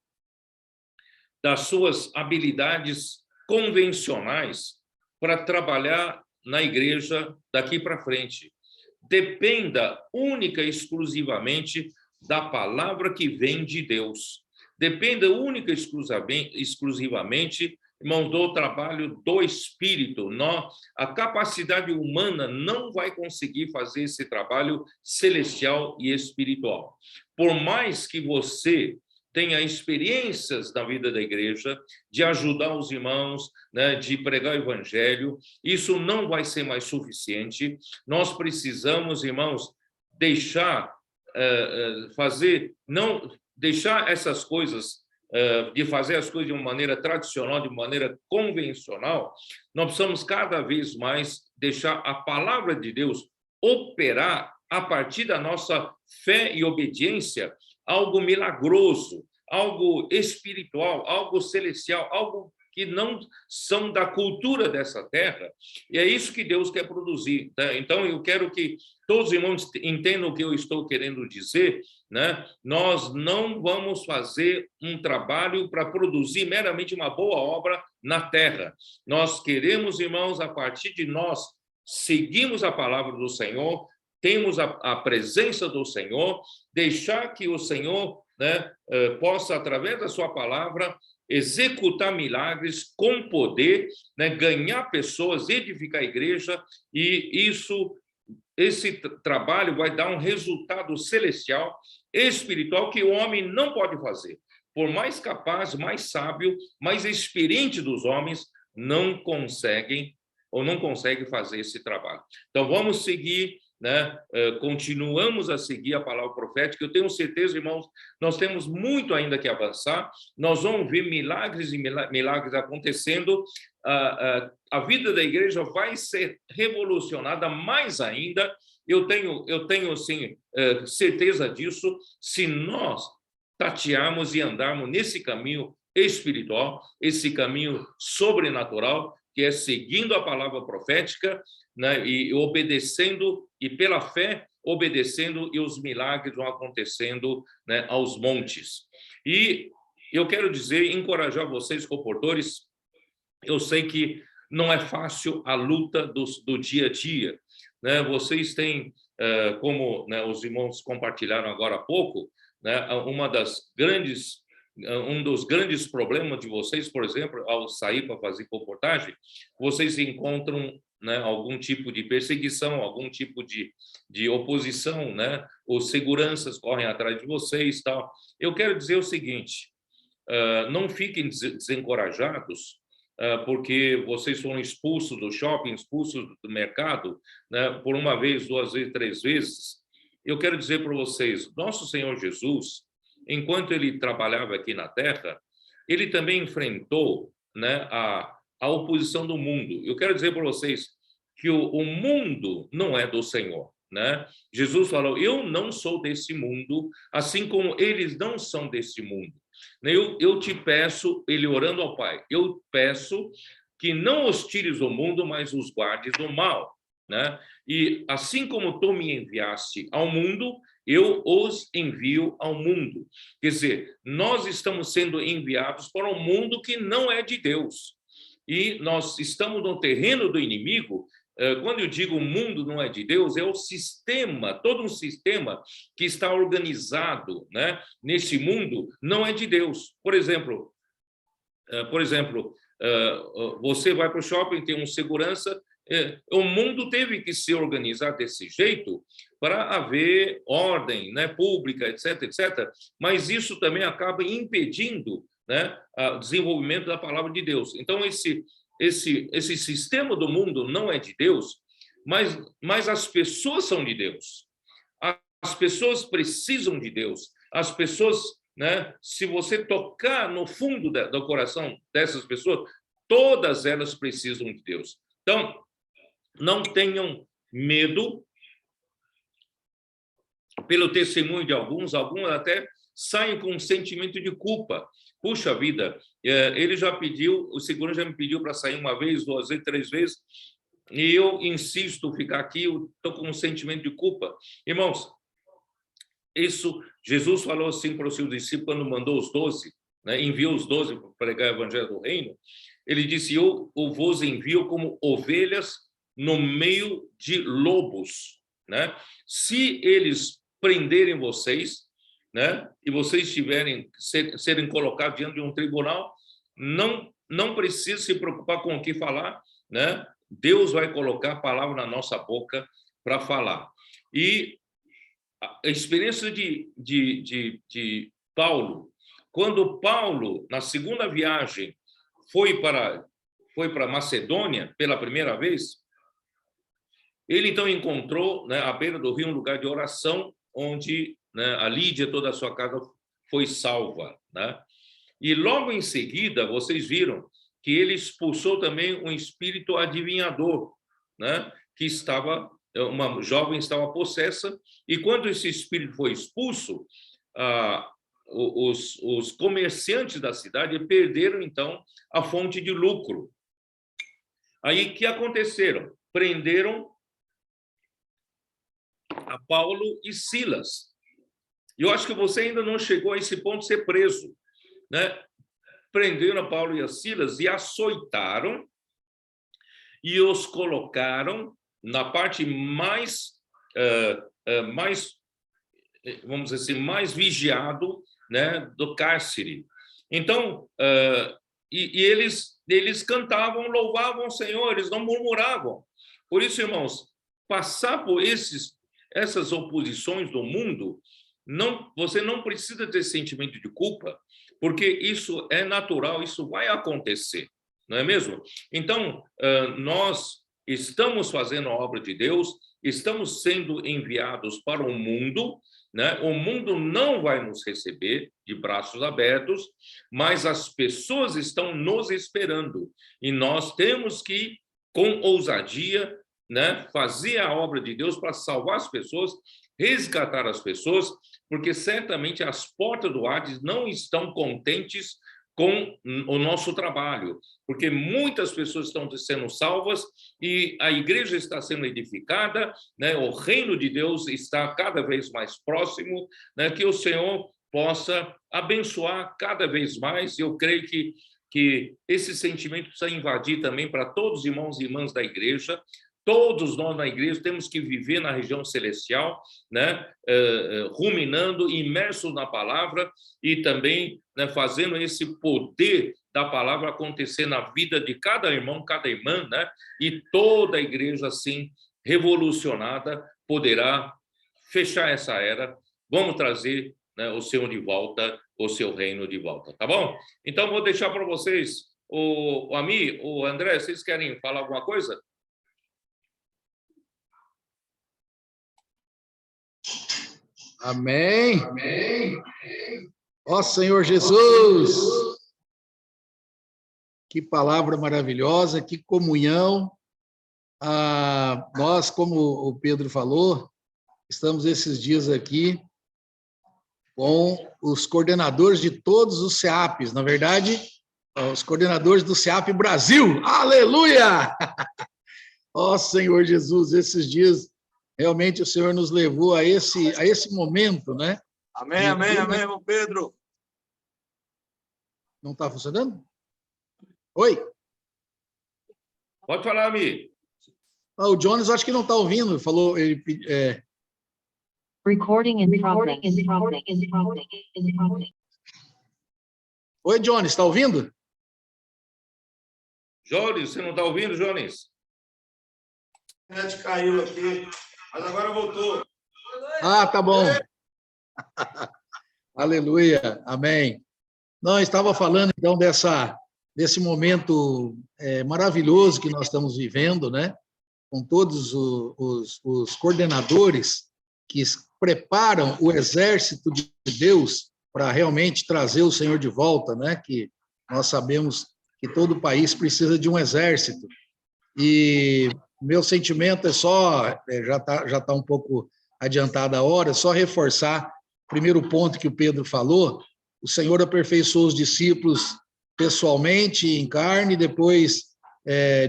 das suas habilidades convencionais para trabalhar na igreja daqui para frente. Dependa única e exclusivamente da palavra que vem de Deus. Dependa única e exclusivamente, irmão, do trabalho do Espírito. A capacidade humana não vai conseguir fazer esse trabalho celestial e espiritual. Por mais que você tenha experiências na vida da igreja, de ajudar os irmãos, né, de pregar o evangelho, isso não vai ser mais suficiente. Nós precisamos, irmãos, deixar essas coisas, de fazer as coisas de uma maneira tradicional, de uma maneira convencional. Nós precisamos cada vez mais deixar a palavra de Deus operar a partir da nossa fé e obediência, algo milagroso, algo espiritual, algo celestial, algo que não são da cultura dessa terra. E é isso que Deus quer produzir, tá? Então, eu quero que todos os irmãos entendam o que eu estou querendo dizer, né? Nós não vamos fazer um trabalho para produzir meramente uma boa obra na terra. Nós queremos, irmãos, a partir de nós, seguimos a palavra do Senhor, temos a presença do Senhor, deixar que o Senhor, né, possa, através da sua palavra, executar milagres com poder, né, ganhar pessoas, edificar a igreja, e esse trabalho vai dar um resultado celestial, espiritual, que o homem não pode fazer. Por mais capaz, mais sábio, mais experiente dos homens, não conseguem fazer esse trabalho. Então, vamos seguir né, continuamos a seguir a palavra profética. Eu tenho certeza, irmãos, nós temos muito ainda que avançar. Nós vamos ver milagres e milagres acontecendo. A vida da igreja vai ser revolucionada mais ainda. Eu tenho assim, certeza disso, se nós tatearmos e andarmos nesse caminho espiritual, esse caminho sobrenatural, que é seguindo a palavra profética, né, e obedecendo, e pela fé, obedecendo, e os milagres vão acontecendo, né, aos montes. E eu quero dizer, encorajar vocês, comportores, eu sei que não é fácil a luta do dia a dia, né? Vocês têm, como, né, os irmãos compartilharam agora há pouco, né, um dos grandes problemas de vocês, por exemplo, ao sair para fazer comportagem, vocês encontram, né, algum tipo de perseguição, algum tipo de oposição, né? Os seguranças correm atrás de vocês, tal. Eu quero dizer o seguinte: não fiquem desencorajados, porque vocês foram expulsos do shopping, expulsos do mercado, né, por uma vez, duas vezes, três vezes. Eu quero dizer para vocês, nosso Senhor Jesus, enquanto ele trabalhava aqui na Terra, ele também enfrentou, né, a oposição do mundo. Eu quero dizer para vocês que o mundo não é do Senhor, né? Jesus falou, eu não sou desse mundo, assim como eles não são desse mundo. Eu te peço, ele orando ao Pai, eu peço que não os tires do mundo, mas os guardes do mal, né? E assim como tu me enviaste ao mundo, eu os envio ao mundo. Quer dizer, nós estamos sendo enviados para um mundo que não é de Deus. E nós estamos no terreno do inimigo. Quando eu digo o mundo não é de Deus, é o sistema, todo um sistema que está organizado, né, nesse mundo, não é de Deus. Por exemplo, você vai para o shopping, tem um segurança, o mundo teve que se organizar desse jeito para haver ordem, né, pública, etc., etc., mas isso também acaba impedindo, né, o desenvolvimento da palavra de Deus. Então, esse sistema do mundo não é de Deus, mas as pessoas são de Deus. As pessoas precisam de Deus. As pessoas, né, se você tocar no fundo do coração dessas pessoas, todas elas precisam de Deus. Então, não tenham medo pelo testemunho de alguns até saem com um sentimento de culpa. Puxa vida, ele já pediu, o segurança já me pediu para sair uma vez, duas vezes, três vezes, e eu insisto ficar aqui, eu estou com um sentimento de culpa. Irmãos, isso, Jesus falou assim para os seus discípulos quando mandou os 12, né, enviou os 12 para pregar o evangelho do reino, ele disse, eu vos envio como ovelhas no meio de lobos, né? Se eles prenderem vocês, né, e vocês serem colocados diante de um tribunal, não precisa se preocupar com o que falar, né? Deus vai colocar a palavra na nossa boca para falar. E a experiência de Paulo, quando Paulo, na segunda viagem, foi para Macedônia pela primeira vez, ele então encontrou, né, à beira do rio um lugar de oração, onde, né, a Lídia, toda a sua casa, foi salva, né? E logo em seguida, vocês viram que ele expulsou também um espírito adivinhador, né? Que uma jovem estava possessa, e quando esse espírito foi expulso, os comerciantes da cidade perderam, então, a fonte de lucro. Aí, o que aconteceram? Prenderam a Paulo e Silas. Eu acho que você ainda não chegou a esse ponto de ser preso, né? Prenderam a Paulo e a Silas e açoitaram e os colocaram na parte mais, vamos dizer assim, mais vigiado, né, do cárcere. Então, eles cantavam, louvavam o Senhor, eles não murmuravam. Por isso, irmãos, passar por essas oposições do mundo, você não precisa ter sentimento de culpa, porque isso é natural, isso vai acontecer, não é mesmo? Então, nós estamos fazendo a obra de Deus, estamos sendo enviados para o mundo, né? O mundo não vai nos receber de braços abertos, mas as pessoas estão nos esperando e nós temos que, com ousadia, né, fazer a obra de Deus para salvar as pessoas, resgatar as pessoas, porque certamente as portas do Hades não estão contentes com o nosso trabalho, porque muitas pessoas estão sendo salvas e a igreja está sendo edificada, né? O reino de Deus está cada vez mais próximo, né? Que o Senhor possa abençoar cada vez mais. Eu creio que esse sentimento precisa invadir também para todos os irmãos e irmãs da igreja. Todos nós na igreja temos que viver na região celestial, né? Ruminando, imersos na palavra e também, né, fazendo esse poder da palavra acontecer na vida de cada irmão, cada irmã, né? E toda a igreja, assim, revolucionada, poderá fechar essa era. Vamos trazer, né, o Senhor de volta, o seu reino de volta, tá bom? Então, vou deixar para vocês, o Ami, o André, vocês querem falar alguma coisa? Amém. Amém. Ó Senhor Jesus, que palavra maravilhosa, que comunhão. Nós, como o Pedro falou, estamos esses dias aqui com os coordenadores de todos os CEAPs, na verdade, os coordenadores do CEAP Brasil. Aleluia! Ó Senhor Jesus, esses dias realmente o Senhor nos levou a esse momento, né? Amém, amém, amém, irmão Pedro. Não está funcionando? Oi? Pode falar, amigo. O Jones acho que não está ouvindo, falou... Recording in progress. Oi, Jones, está ouvindo? Jones, você não está ouvindo, Jones? A internet caiu aqui, mas agora voltou. Tá bom. Aleluia, amém. Não, estava falando, então, desse momento maravilhoso que nós estamos vivendo, né? Com todos os coordenadores que preparam o exército de Deus para realmente trazer o Senhor de volta, né? Que nós sabemos que todo o país precisa de um exército. E meu sentimento é só, já tá um pouco adiantada a hora, só reforçar o primeiro ponto que o Pedro falou. O Senhor aperfeiçoou os discípulos pessoalmente, em carne, depois,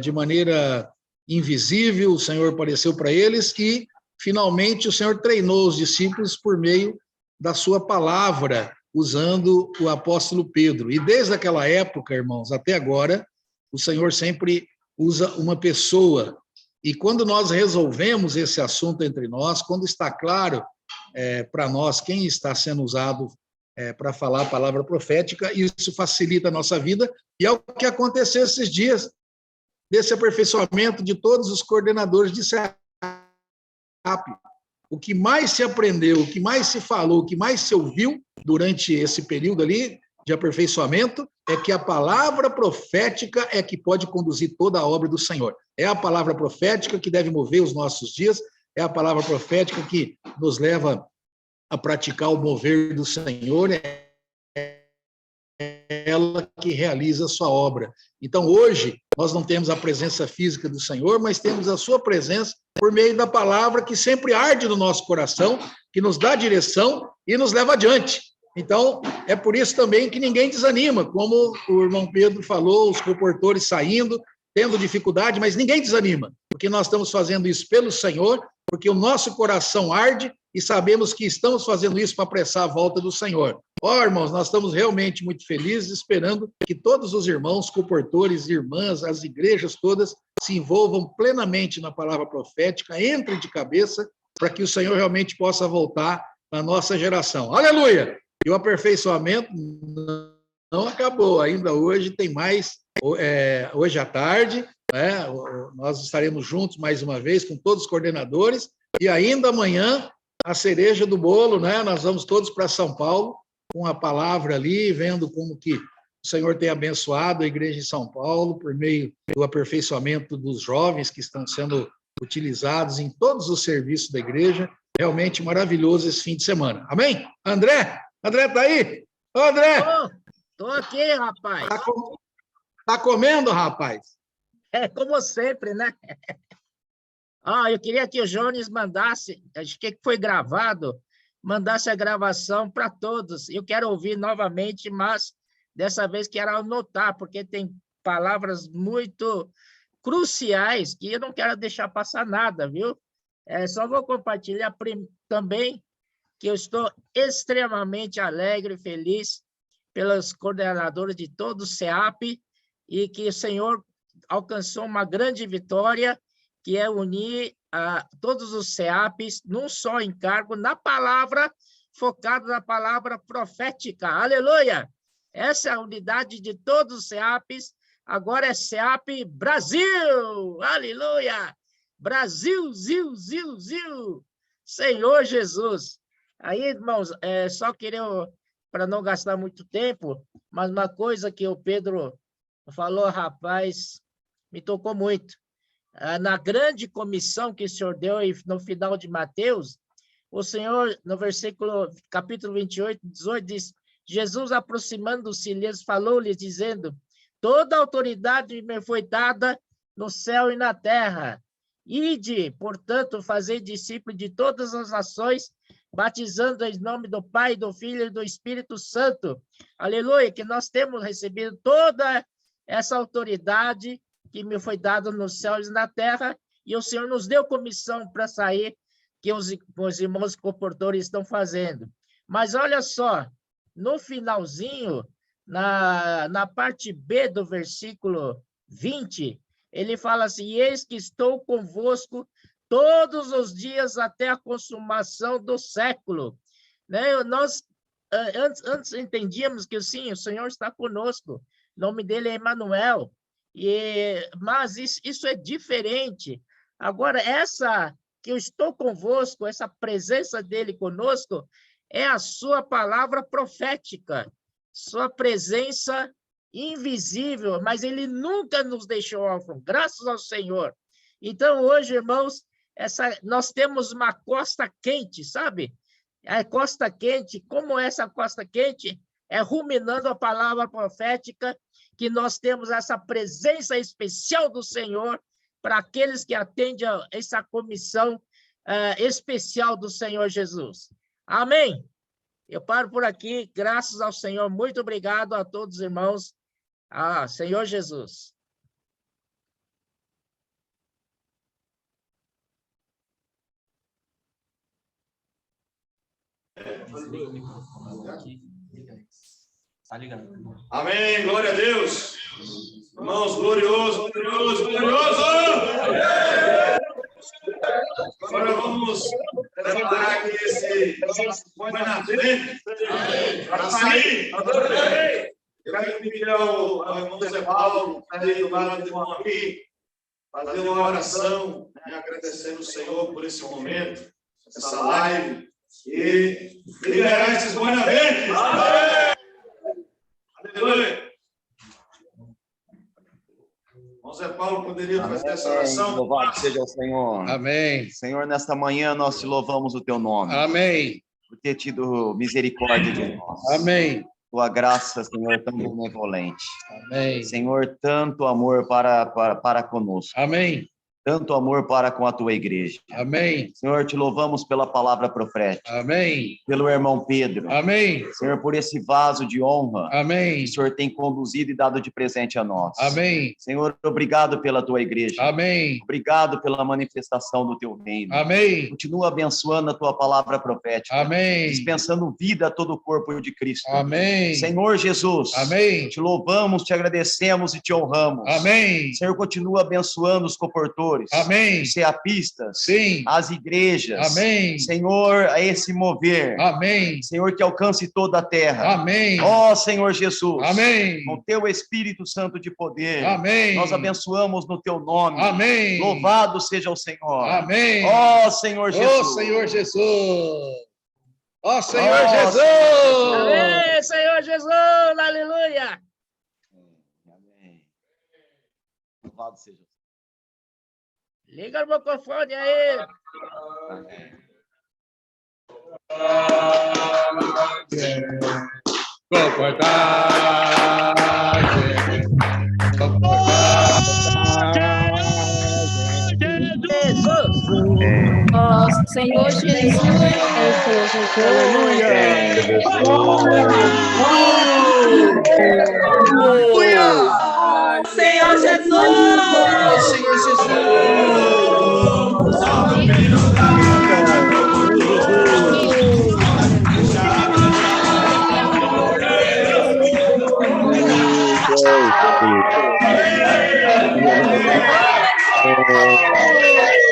de maneira invisível, o Senhor apareceu para eles e, finalmente, o Senhor treinou os discípulos por meio da sua palavra, usando o apóstolo Pedro. E desde aquela época, irmãos, até agora, o Senhor sempre usa uma pessoa. E quando nós resolvemos esse assunto entre nós, quando está claro para nós quem está sendo usado para falar a palavra profética, isso facilita a nossa vida, e é o que aconteceu esses dias, desse aperfeiçoamento de todos os coordenadores de CEAP. O que mais se aprendeu, o que mais se falou, o que mais se ouviu durante esse período ali de aperfeiçoamento é que a palavra profética é que pode conduzir toda a obra do Senhor. É a palavra profética que deve mover os nossos dias, é a palavra profética que nos leva a praticar o mover do Senhor, é ela que realiza a sua obra. Então, hoje, nós não temos a presença física do Senhor, mas temos a sua presença por meio da palavra que sempre arde no nosso coração, que nos dá direção e nos leva adiante. Então, é por isso também que ninguém desanima, como o irmão Pedro falou, os comportores saindo, tendo dificuldade, mas ninguém desanima, porque nós estamos fazendo isso pelo Senhor, porque o nosso coração arde e sabemos que estamos fazendo isso para apressar a volta do Senhor. Irmãos, nós estamos realmente muito felizes, esperando que todos os irmãos, comportores, irmãs, as igrejas todas se envolvam plenamente na palavra profética, entrem de cabeça, para que o Senhor realmente possa voltar na nossa geração. Aleluia! E o aperfeiçoamento não acabou, ainda hoje tem mais, hoje à tarde, né, nós estaremos juntos mais uma vez com todos os coordenadores, e ainda amanhã, a cereja do bolo, né, nós vamos todos para São Paulo, com a palavra ali, vendo como que o Senhor tem abençoado a igreja em São Paulo, por meio do aperfeiçoamento dos jovens que estão sendo utilizados em todos os serviços da igreja. Realmente maravilhoso esse fim de semana. Amém? André? André tá aí? Ô, André! Tô aqui, rapaz. Tá comendo, rapaz? É como sempre, né? Eu queria que o Jones mandasse, acho que foi gravado, mandasse a gravação para todos. Eu quero ouvir novamente, mas dessa vez quero anotar, porque tem palavras muito cruciais que eu não quero deixar passar nada, viu? Só vou compartilhar também que eu estou extremamente alegre e feliz pelos coordenadores de todo o CEAP e que o Senhor alcançou uma grande vitória, que é unir todos os CEAPs num só encargo, na palavra, focado na palavra profética. Aleluia! Essa é a unidade de todos os CEAPs, agora é CEAP Brasil! Aleluia! Brasil, Zil, Zil, Zil! Senhor Jesus! Aí, irmãos, só queria, para não gastar muito tempo, mas uma coisa que o Pedro falou, rapaz, me tocou muito. Na grande comissão que o Senhor deu no final de Mateus, o Senhor, no capítulo 28, 18, diz, Jesus, aproximando-se, lhes falou-lhes, dizendo, toda autoridade me foi dada no céu e na terra. Ide, portanto, fazer discípulos de todas as nações, batizando em nome do Pai, do Filho e do Espírito Santo. Aleluia, que nós temos recebido toda essa autoridade que me foi dada nos céus e na terra, e o Senhor nos deu comissão para sair, que os irmãos comportores estão fazendo. Mas olha só, no finalzinho, na parte B do versículo 20, ele fala assim, eis que estou convosco todos os dias até a consumação do século. Né? Nós antes entendíamos que sim, o Senhor está conosco, o nome dele é Emanuel, mas isso é diferente. Agora, essa que eu estou convosco, essa presença dele conosco, é a sua palavra profética, sua presença invisível, mas ele nunca nos deixou órfãos, graças ao Senhor. Então, hoje, irmãos, nós temos uma costa quente, sabe? A costa quente, como essa costa quente é ruminando a palavra profética, que nós temos essa presença especial do Senhor para aqueles que atendem a essa comissão especial do Senhor Jesus. Amém? Eu paro por aqui, graças ao Senhor. Muito obrigado a todos os irmãos. Senhor Jesus. Tá ligado? Amém, glória a Deus. Irmãos, glorioso, glorioso, glorioso. Agora vamos preparar aqui esse põe na frente para sair. Eu quero pedir ao irmão Zé Paulo, que está aí do lado do irmão aqui, fazer uma oração, agradecendo o Senhor por esse momento, essa live, e liberar esses boinaventes. Aleluia. Irmão Zé Paulo poderia fazer essa oração? Louvado seja o Senhor. Amém. Senhor, nesta manhã nós te louvamos o teu nome. Amém. Por ter tido misericórdia de nós. Amém. Tua graça, Senhor, tão benevolente. Amém. Senhor, tanto amor para conosco. Amém. Tanto amor para com a tua igreja. Amém. Senhor, te louvamos pela palavra profética. Amém. Pelo irmão Pedro. Amém. Senhor, por esse vaso de honra. Amém. Que o Senhor tem conduzido e dado de presente a nós. Amém. Senhor, obrigado pela tua igreja. Amém. Obrigado pela manifestação do teu reino. Amém. Continua abençoando a tua palavra profética. Amém. Dispensando vida a todo o corpo de Cristo. Amém. Senhor Jesus. Amém. Te louvamos, te agradecemos e te honramos. Amém. Senhor, continua abençoando os comportores. Amém. Os ceapistas. Sim. As igrejas. Amém. Senhor, a esse mover. Amém. Senhor, que alcance toda a terra. Amém. Ó Senhor Jesus. Amém. Com teu Espírito Santo de poder. Amém. Nós abençoamos no teu nome. Amém. Louvado seja o Senhor. Amém. Ó Senhor Jesus. Ó Senhor Jesus. Ó Senhor Jesus. Amém, Senhor Jesus. Aleluia. Amém. Louvado seja. Liga o microfone aí. Nosso Senhor Jesus. Senhor Jesus! Senhor Jesus.